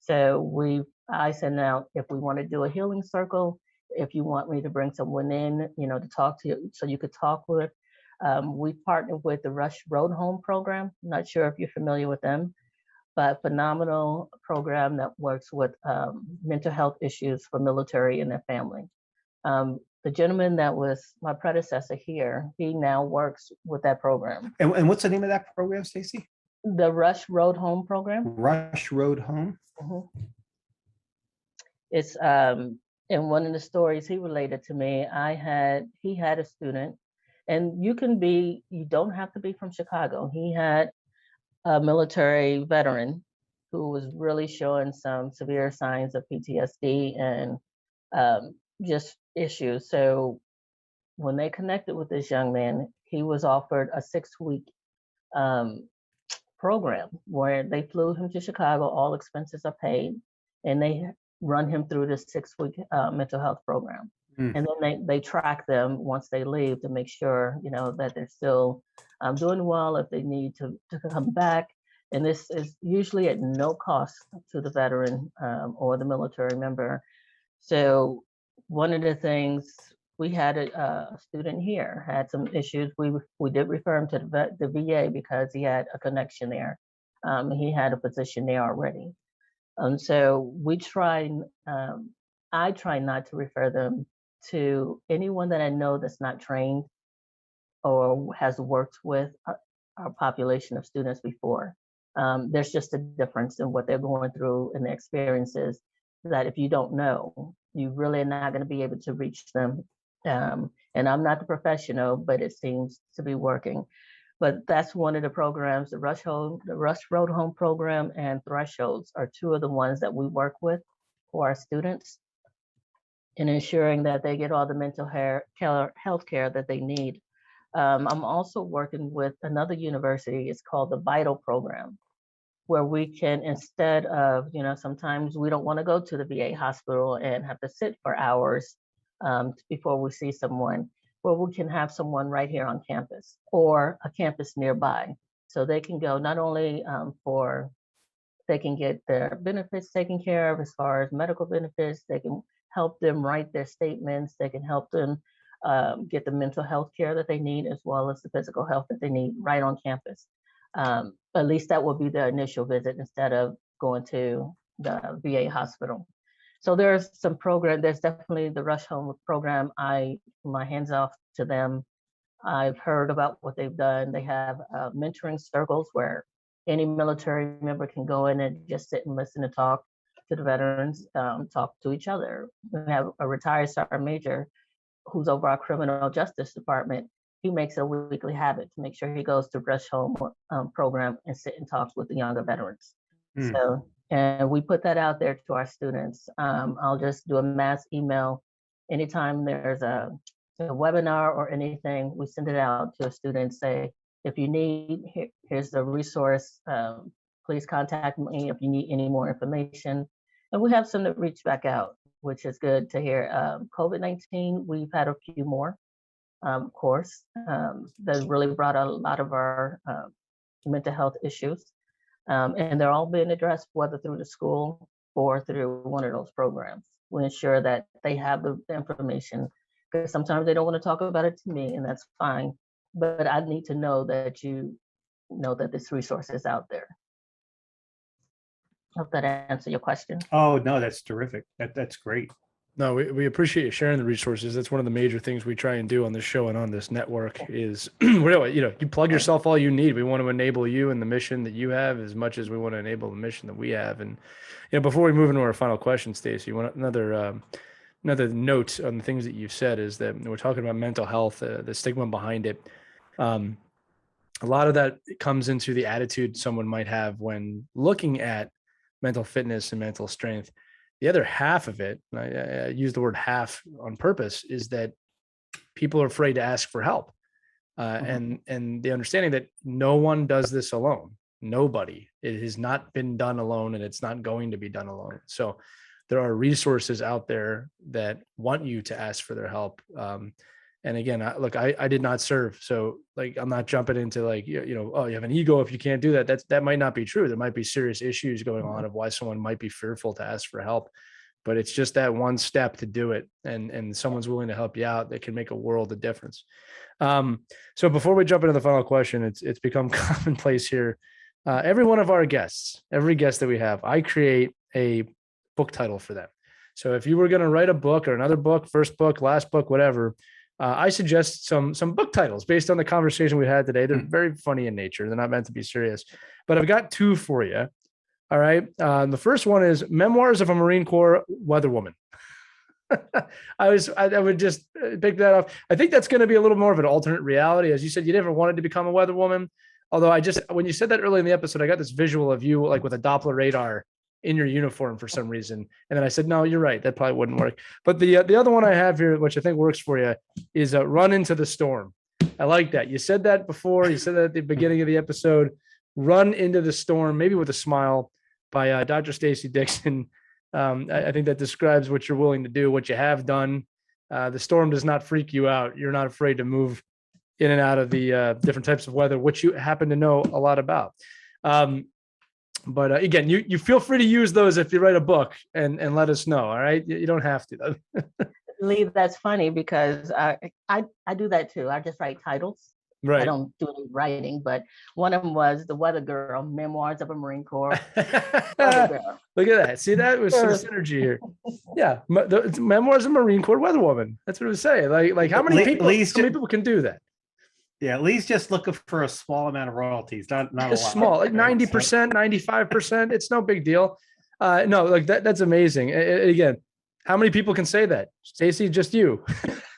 So I send out, if we want to do a healing circle, if you want me to bring someone in, to talk to you, so you could talk with. We partnered with the Rush Road Home program. I'm not sure if you're familiar with them, but phenomenal program that works with mental health issues for military and their family. The gentleman that was my predecessor here, he now works with that program. And what's the name of that program, Stacey? The Rush Road Home program. Rush Road Home. Mm-hmm. It's in one of the stories he related to me, he had a student, and you don't have to be from Chicago. He had a military veteran who was really showing some severe signs of PTSD and just issues. So when they connected with this young man, he was offered a 6-week program where they flew him to Chicago, all expenses are paid, and they run him through this 6-week mental health program. And then they track them once they leave to make sure, that they're still doing well, if they need to come back. And this is usually at no cost to the veteran or the military member. So one of the things, we had a student here had some issues. We did refer him to the VA because he had a connection there. He had a position there already. So I try not to refer them to anyone that I know that's not trained or has worked with our population of students before. There's just a difference in what they're going through and the experiences that if you don't know, you really are not going to be able to reach them. And I'm not the professional, but it seems to be working. But that's one of the programs, the Rush Road Home program and Thresholds are two of the ones that we work with for our students in ensuring that they get all the mental health care that they need. I'm also working with another university. It's called the Vital program, where we can, instead of, sometimes we don't want to go to the VA hospital and have to sit for hours before we see someone, where we can have someone right here on campus or a campus nearby. So they can go not only they can get their benefits taken care of as far as medical benefits, they can help them write their statements, they can help them get the mental health care that they need, as well as the physical health that they need right on campus. At least that will be their initial visit instead of going to the VA hospital. So there's some program, there's definitely the Rush Home program. My hands off to them. I've heard about what they've done. They have mentoring circles where any military member can go in and just sit and listen and talk to the veterans, talk to each other. We have a retired sergeant major who's over our criminal justice department. He makes it a weekly habit to make sure he goes to Brush Home program and sit and talk with the younger veterans. So, and we put that out there to our students. I'll just do a mass email anytime there's a webinar or anything. We send it out to a student, say, if you need, here's the resource. Please contact me if you need any more information. And we have some that reach back out, which is good to hear. COVID-19, we've had a few more, of course, that really brought a lot of our mental health issues. And they're all being addressed, whether through the school or through one of those programs. We ensure that they have the information, because sometimes they don't want to talk about it to me, and that's fine. But I need to know that you know that this resource is out there. Hope that answer your question. Oh, no, that's terrific. That's great. No, we appreciate you sharing the resources. That's one of the major things we try and do on this show and on this network is, you plug yourself all you need. We want to enable you and the mission that you have as much as we want to enable the mission that we have. And, before we move into our final question, Stacey, another note on the things that you've said is that we're talking about mental health, the stigma behind it. A lot of that comes into the attitude someone might have when looking at mental fitness and mental strength. The other half of it, and I use the word half on purpose, is that people are afraid to ask for help. And the understanding that no one does this alone. Nobody. It has not been done alone, and it's not going to be done alone. So there are resources out there that want you to ask for their help. And again, I did not serve. So I'm not jumping into oh, you have an ego if you can't do that. That might not be true. There might be serious issues going on of why someone might be fearful to ask for help, but it's just that one step to do it. And someone's willing to help you out that can make a world of difference. So before we jump into the final question, it's become commonplace here. Every one of our guests, every guest that we have, I create a book title for them. So if you were going to write a book or another book, first book, last book, whatever, I suggest some book titles based on the conversation we had today. They're very funny in nature. They're not meant to be serious, but I've got two for you. All right. The first one is Memoirs of a Marine Corps Weatherwoman. I would just pick that up. I think that's going to be a little more of an alternate reality. As you said, you never wanted to become a weatherwoman. Although when you said that early in the episode, I got this visual of you with a Doppler radar in your uniform for some reason. And then I said, no, you're right. That probably wouldn't work. But the other one I have here, which I think works for you, is Run into the Storm. I like that. You said that before. You said that at the beginning of the episode. Run into the Storm, maybe with a smile, by Dr. Stacey Dixon. I think that describes what you're willing to do, what you have done. The storm does not freak you out. You're not afraid to move in and out of the different types of weather, which you happen to know a lot about. But again, you feel free to use those if you write a book and let us know. All right. You don't have to though. Lee, that's funny because I do that too. I just write titles. Right. I don't do any writing, but one of them was The Weather Girl, Memoirs of a Marine Corps. Look at that. See, that was some synergy here. Yeah. The Memoirs of a Marine Corps Weatherwoman. That's what it was saying. Like how many people can do that? Yeah, Lee's just looking for a small amount of royalties, not a lot. Small, like 90%, 95%. It's no big deal. No, like that's amazing. Again, how many people can say that? Stacey, just you.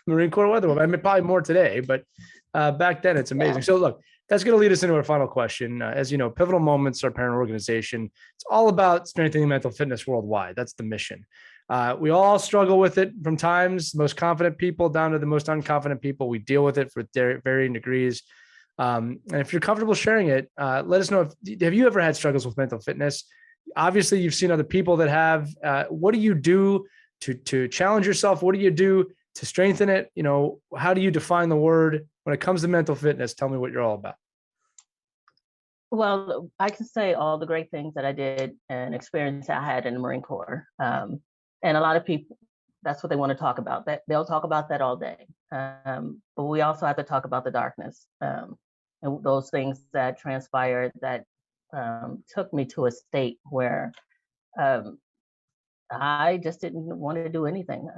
Marine Corps Weatherwoman. I mean, probably more today, but back then it's amazing. Yeah. So look, that's going to lead us into our final question. As you know, Pivotal Moments, our parent organization, it's all about strengthening mental fitness worldwide. That's the mission. We all struggle with it from times, the most confident people down to the most unconfident people. We deal with it for varying degrees. And if you're comfortable sharing it, let us know. Have you ever had struggles with mental fitness? Obviously, you've seen other people that have. What do you do to challenge yourself? What do you do to strengthen it? You know, how do you define the word when it comes to mental fitness? Tell me what you're all about. Well, I can say all the great things that I did and experience I had in the Marine Corps. And a lot of people, that's what they want to talk about. That they'll talk about that all day. But we also have to talk about the darkness and those things that transpired that took me to a state where I just didn't want to do anything.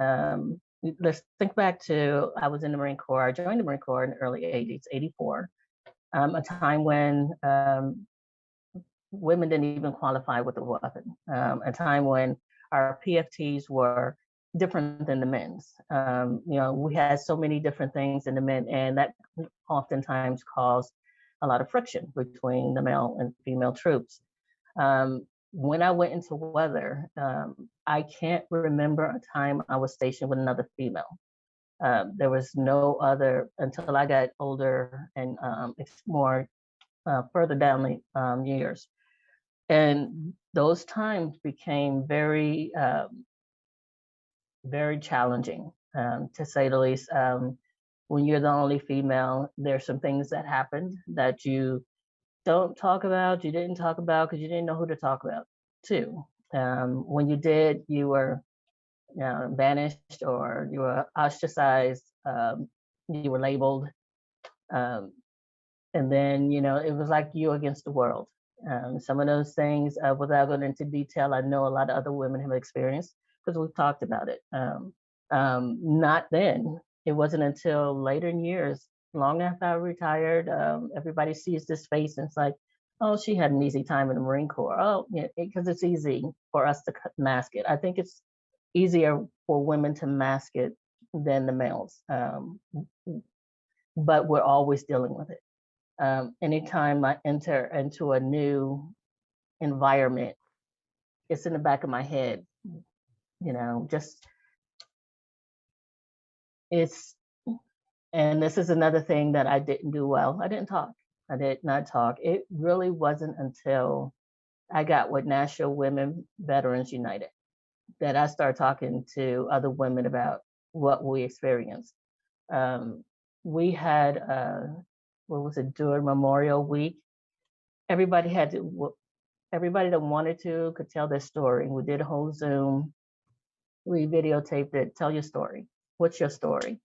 Let's think back to, I was in the Marine Corps. I joined the Marine Corps in the early 80s, 84, a time when women didn't even qualify with a weapon, a time when our PFTs were different than the men's. We had so many different things in the men, and that oftentimes caused a lot of friction between the male and female troops. When I went into weather, I can't remember a time I was stationed with another female. There was no other until I got older and it's more further down the years. And those times became very, very challenging, to say the least. When you're the only female, there's some things that happened that you don't talk about, you didn't talk about because you didn't know who to talk about too. When you did, you were banished or you were ostracized, you were labeled. Um, and then, it was like you against the world. Some of those things, without going into detail, I know a lot of other women have experienced because we've talked about it. Not then. It wasn't until later in years, long after I retired, everybody sees this face and it's like, oh, she had an easy time in the Marine Corps. Oh, yeah, because it's easy for us to mask it. I think it's easier for women to mask it than the males, but we're always dealing with it. Anytime I enter into a new environment, it's in the back of my head, just it's, and this is another thing that I didn't do well. I didn't talk. I did not talk. It really wasn't until I got with National Women Veterans United that I started talking to other women about what we experienced. We had, what was it, during Memorial Week, everybody that wanted to could tell their story. We did a whole Zoom, we videotaped it, tell your story. What's your story?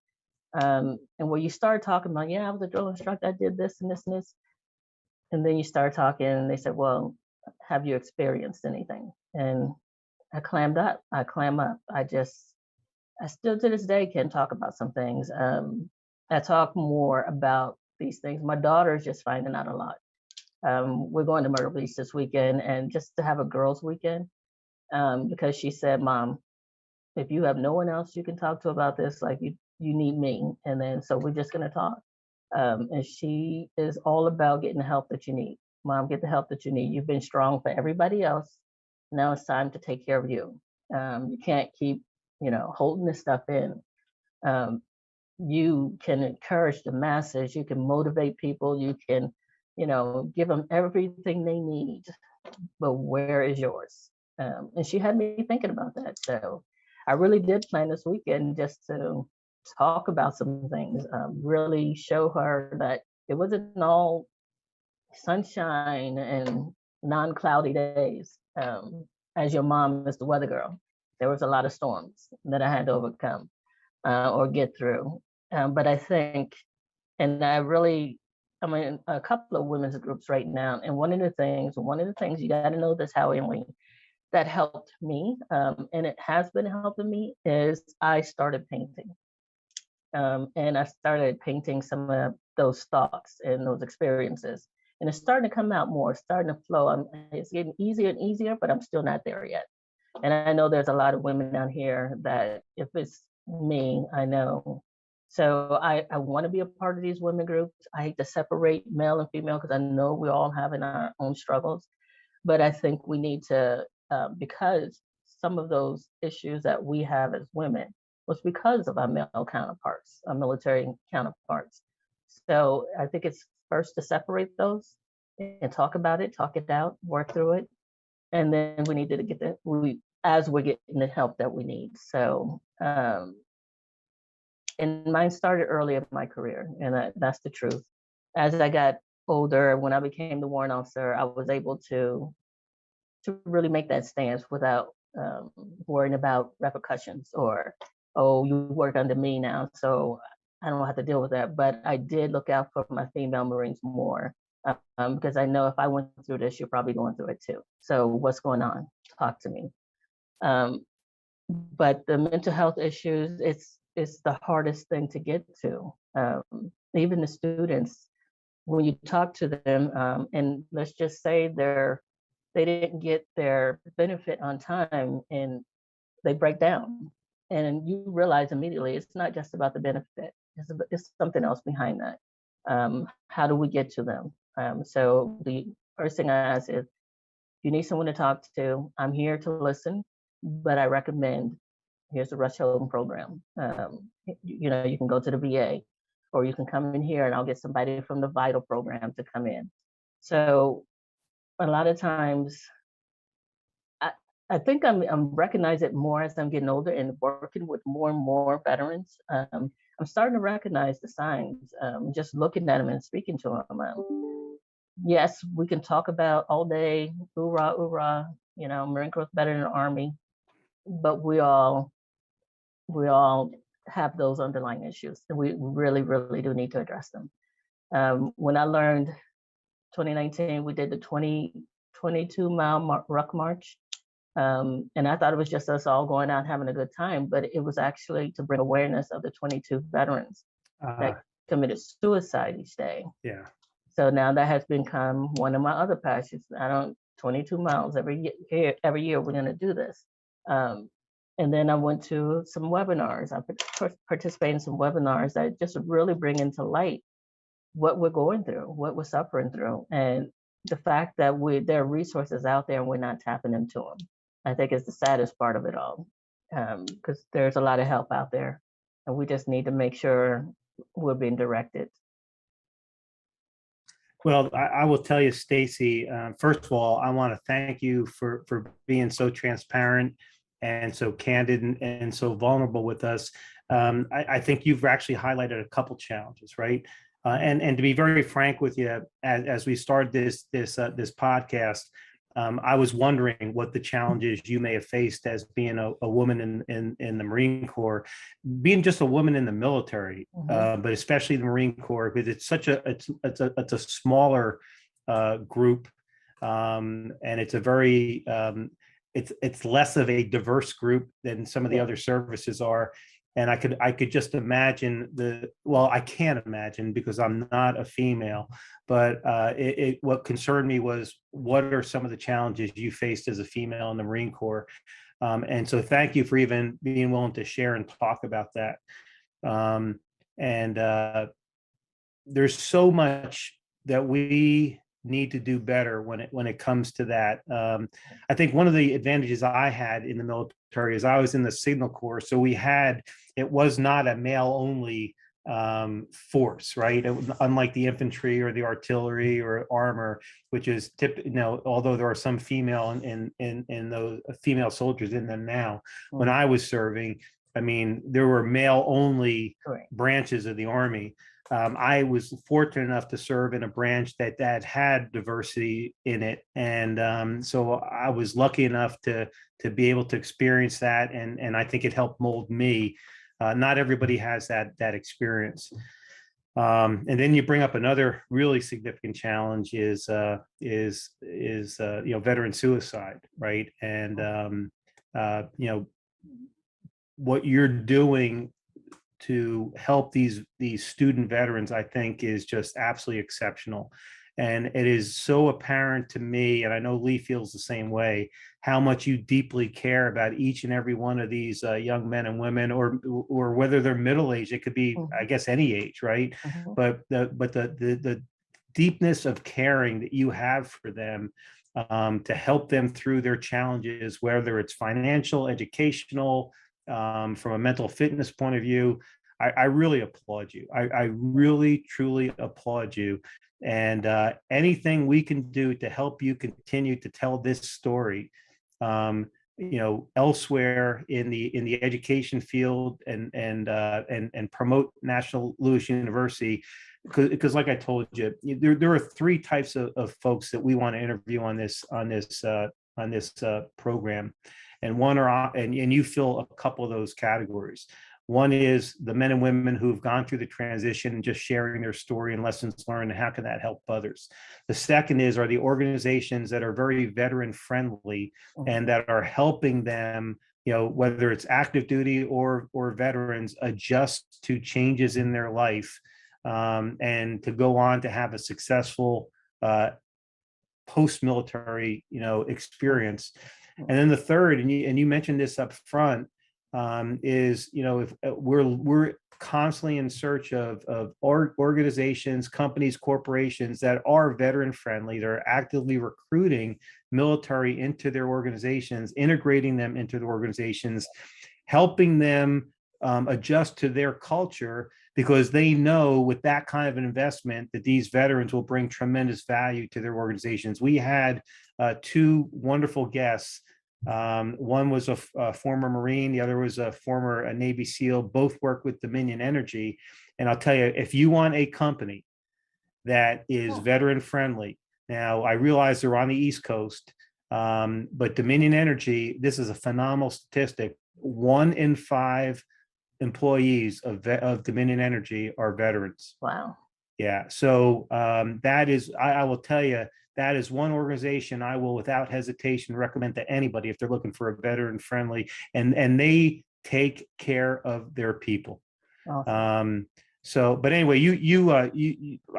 And when you start talking about, yeah, I was a drill instructor, I did this and this and this. And then you start talking and they said, well, have you experienced anything? And I clammed up, I clam up. I still to this day can talk about some things. I talk more about these things. My daughter is just finding out a lot. We're going to Myrtle Beach this weekend, and just to have a girls' weekend, because she said, Mom, if you have no one else you can talk to about this, like you need me. And then, so we're just going to talk. And she is all about getting the help that you need. Mom, get the help that you need. You've been strong for everybody else. Now it's time to take care of you. You can't keep, holding this stuff in. You can encourage the masses. You can motivate people. You can, give them everything they need. But where is yours? And she had me thinking about that. So I really did plan this weekend just to talk about some things, really show her that it wasn't all sunshine and non-cloudy days. As your mom is the weather girl, there was a lot of storms that I had to overcome or get through. But I think, and I'm in a couple of women's groups right now, and one of the things you got to know this, Howie and Lee, that helped me, and it has been helping me, is I started painting. And I started painting some of those thoughts and those experiences. And it's starting to come out more, it's starting to flow. It's getting easier and easier, but I'm still not there yet. And I know there's a lot of women out here that if it's me, I know. So I want to be a part of these women groups. I hate to separate male and female because I know we all having our own struggles. But I think we need to, because some of those issues that we have as women was because of our male counterparts, our military counterparts. So I think it's first to separate those and talk about it, talk it out, work through it. And then we need to get as we're getting the help that we need. So, and mine started early in my career, and that's the truth. As I got older, when I became the warrant officer, I was able to really make that stance without worrying about repercussions or, oh, you work under me now, so I don't have to deal with that. But I did look out for my female Marines more because I know if I went through this, you're probably going through it too. So what's going on? Talk to me. But the mental health issues, it's the hardest thing to get to. Even the students, when you talk to them, and let's just say they didn't get their benefit on time, and they break down, and you realize immediately it's not just about the benefit. It's something else behind that. How do we get to them? So the first thing I ask is, you need someone to talk to. I'm here to listen, but I recommend, here's the Rush Hogan program. You can go to the VA, or you can come in here and I'll get somebody from the Vital program to come in. So a lot of times, I think I'm recognizing it more as I'm getting older and working with more and more veterans. I'm starting to recognize the signs, just looking at them and speaking to them. Yes, we can talk about all day, hoorah, hoorah, Marine Corps better than the Army, but we all have those underlying issues, and we really, really do need to address them. When I learned 2019, we did the 22-mile ruck march. And I thought it was just us all going out having a good time, but it was actually to bring awareness of the 22 veterans that committed suicide each day. Yeah. So now that has become one of my other passions. 22 miles every year we're going to do this. And then I went to some webinars. I participated in some webinars that just really bring into light what we're going through, what we're suffering through, and the fact that there are resources out there and we're not tapping into them. I think is the saddest part of it all, because there's a lot of help out there, and we just need to make sure we're being directed. Well, I will tell you, Stacey, first of all, I want to thank you for being so transparent and so candid and so vulnerable with us. I think you've actually highlighted a couple challenges, right? And to be very frank with you, as we started this podcast, I was wondering what the challenges you may have faced as being a woman in the Marine Corps, being just a woman in the military, but especially the Marine Corps, because it's such a smaller group, and it's a very it's less of a diverse group than some of the other services are. And I could just imagine I can't imagine because I'm not a female, but what concerned me was, what are some of the challenges you faced as a female in the Marine Corps? And so thank you for even being willing to share and talk about that. There's so much that we need to do better when it comes to that. I think one of the advantages I had in the military is I was in the Signal Corps, so it was not a male only force, right? Unlike the infantry or the artillery or armor, which is although there are some female in those female soldiers in them now. When I was serving, I mean, there were male only branches of the Army. I was fortunate enough to serve in a branch that had diversity in it, and so I was lucky enough to be able to experience that, and I think it helped mold me. Not everybody has that experience. And then you bring up another really significant challenge is veteran suicide, right? And what you're doing to help these student veterans, I think, is just absolutely exceptional. And it is so apparent to me, and I know Lee feels the same way, how much you deeply care about each and every one of these young men and women, or whether they're middle-aged. It could be, I guess, any age, right? But the deepness of caring that you have for them, to help them through their challenges, whether it's financial, educational, from a mental fitness point of view, I really applaud you. I really, truly applaud you. And anything we can do to help you continue to tell this story, elsewhere in the education field, and promote National Louis University, because like I told you, there are three types of folks that we want to interview on this program. And you fill a couple of those categories. One is the men and women who've gone through the transition and just sharing their story and lessons learned, and how can that help others. The second are the organizations that are very veteran friendly and that are helping them, whether it's active duty or veterans, adjust to changes in their life, and to go on to have a successful post-military experience. And then the third, and you mentioned this up front, is, if we're constantly in search of organizations, companies, corporations that are veteran friendly, that are actively recruiting military into their organizations, integrating them into the organizations, helping them adjust to their culture, because they know with that kind of an investment that these veterans will bring tremendous value to their organizations. We had two wonderful guests. One was a former Marine, the other was a former Navy SEAL. Both work with Dominion Energy. And I'll tell you, if you want a company that is veteran friendly, now I realize they're on the East Coast, but Dominion Energy, this is a phenomenal statistic. 1 in 5 employees of Dominion Energy are veterans. Wow. Yeah. So that is, I will tell you, that is one organization I will without hesitation recommend to anybody if they're looking for a veteran friendly, and they take care of their people. Awesome. But anyway,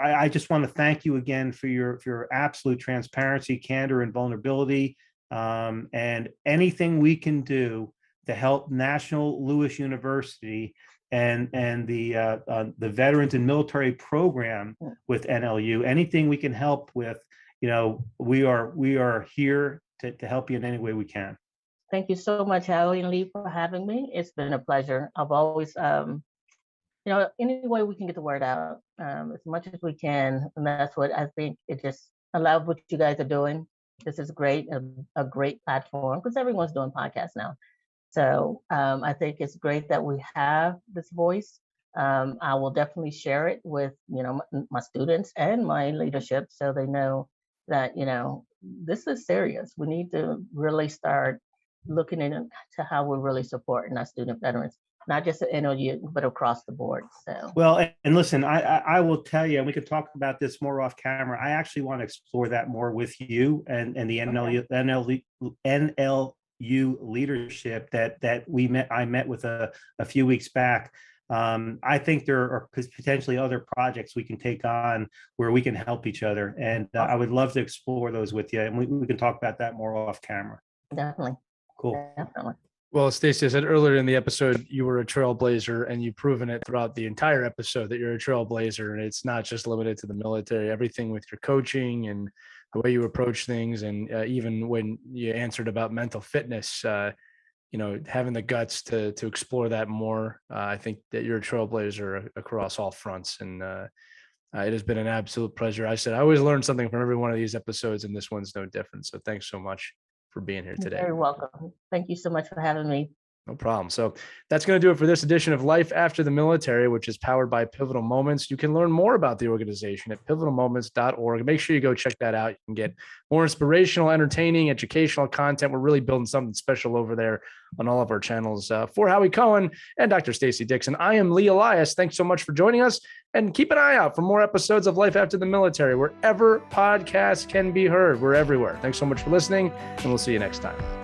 I just want to thank you again for your absolute transparency, candor, and vulnerability, and anything we can do to help National Lewis University and the Veterans and Military Program with NLU. Anything we can help with, we are here to help you in any way we can. Thank you so much, Howie and Lee, for having me. It's been a pleasure. I've always, any way we can get the word out, as much as we can, and that's what I think. I love what you guys are doing. This is great, a great platform, because everyone's doing podcasts now. So I think it's great that we have this voice. I will definitely share it with, my students and my leadership, so they know that, this is serious. We need to really start looking into how we're really supporting our student veterans, not just at NLU, but across the board. So well, and listen, I will tell you, and we could talk about this more off camera. I actually want to explore that more with you and the NLU leadership that I met with a few weeks back. I think there are potentially other projects we can take on where we can help each other, and I would love to explore those with you, and we can talk about that more off camera. Definitely. Cool. Definitely. Well, Stacey, I said earlier in the episode, you were a trailblazer, and you've proven it throughout the entire episode that you're a trailblazer, and it's not just limited to the military. Everything with your coaching and the way you approach things, and even when you answered about mental fitness, having the guts to explore that more. I think that you're a trailblazer across all fronts, and it has been an absolute pleasure. I said I always learn something from every one of these episodes, and this one's no different. So thanks so much for being here today. You're very welcome. Thank you so much for having me. No problem. So that's going to do it for this edition of Life After the Military, which is powered by Pivotal Moments. You can learn more about the organization at pivotalmoments.org. Make sure you go check that out. You can get more inspirational, entertaining, educational content. We're really building something special over there on all of our channels. For Howie Cohen and Dr. Stacey Dixon, I am Lee Elias. Thanks so much for joining us, and keep an eye out for more episodes of Life After the Military, wherever podcasts can be heard. We're everywhere. Thanks so much for listening, and we'll see you next time.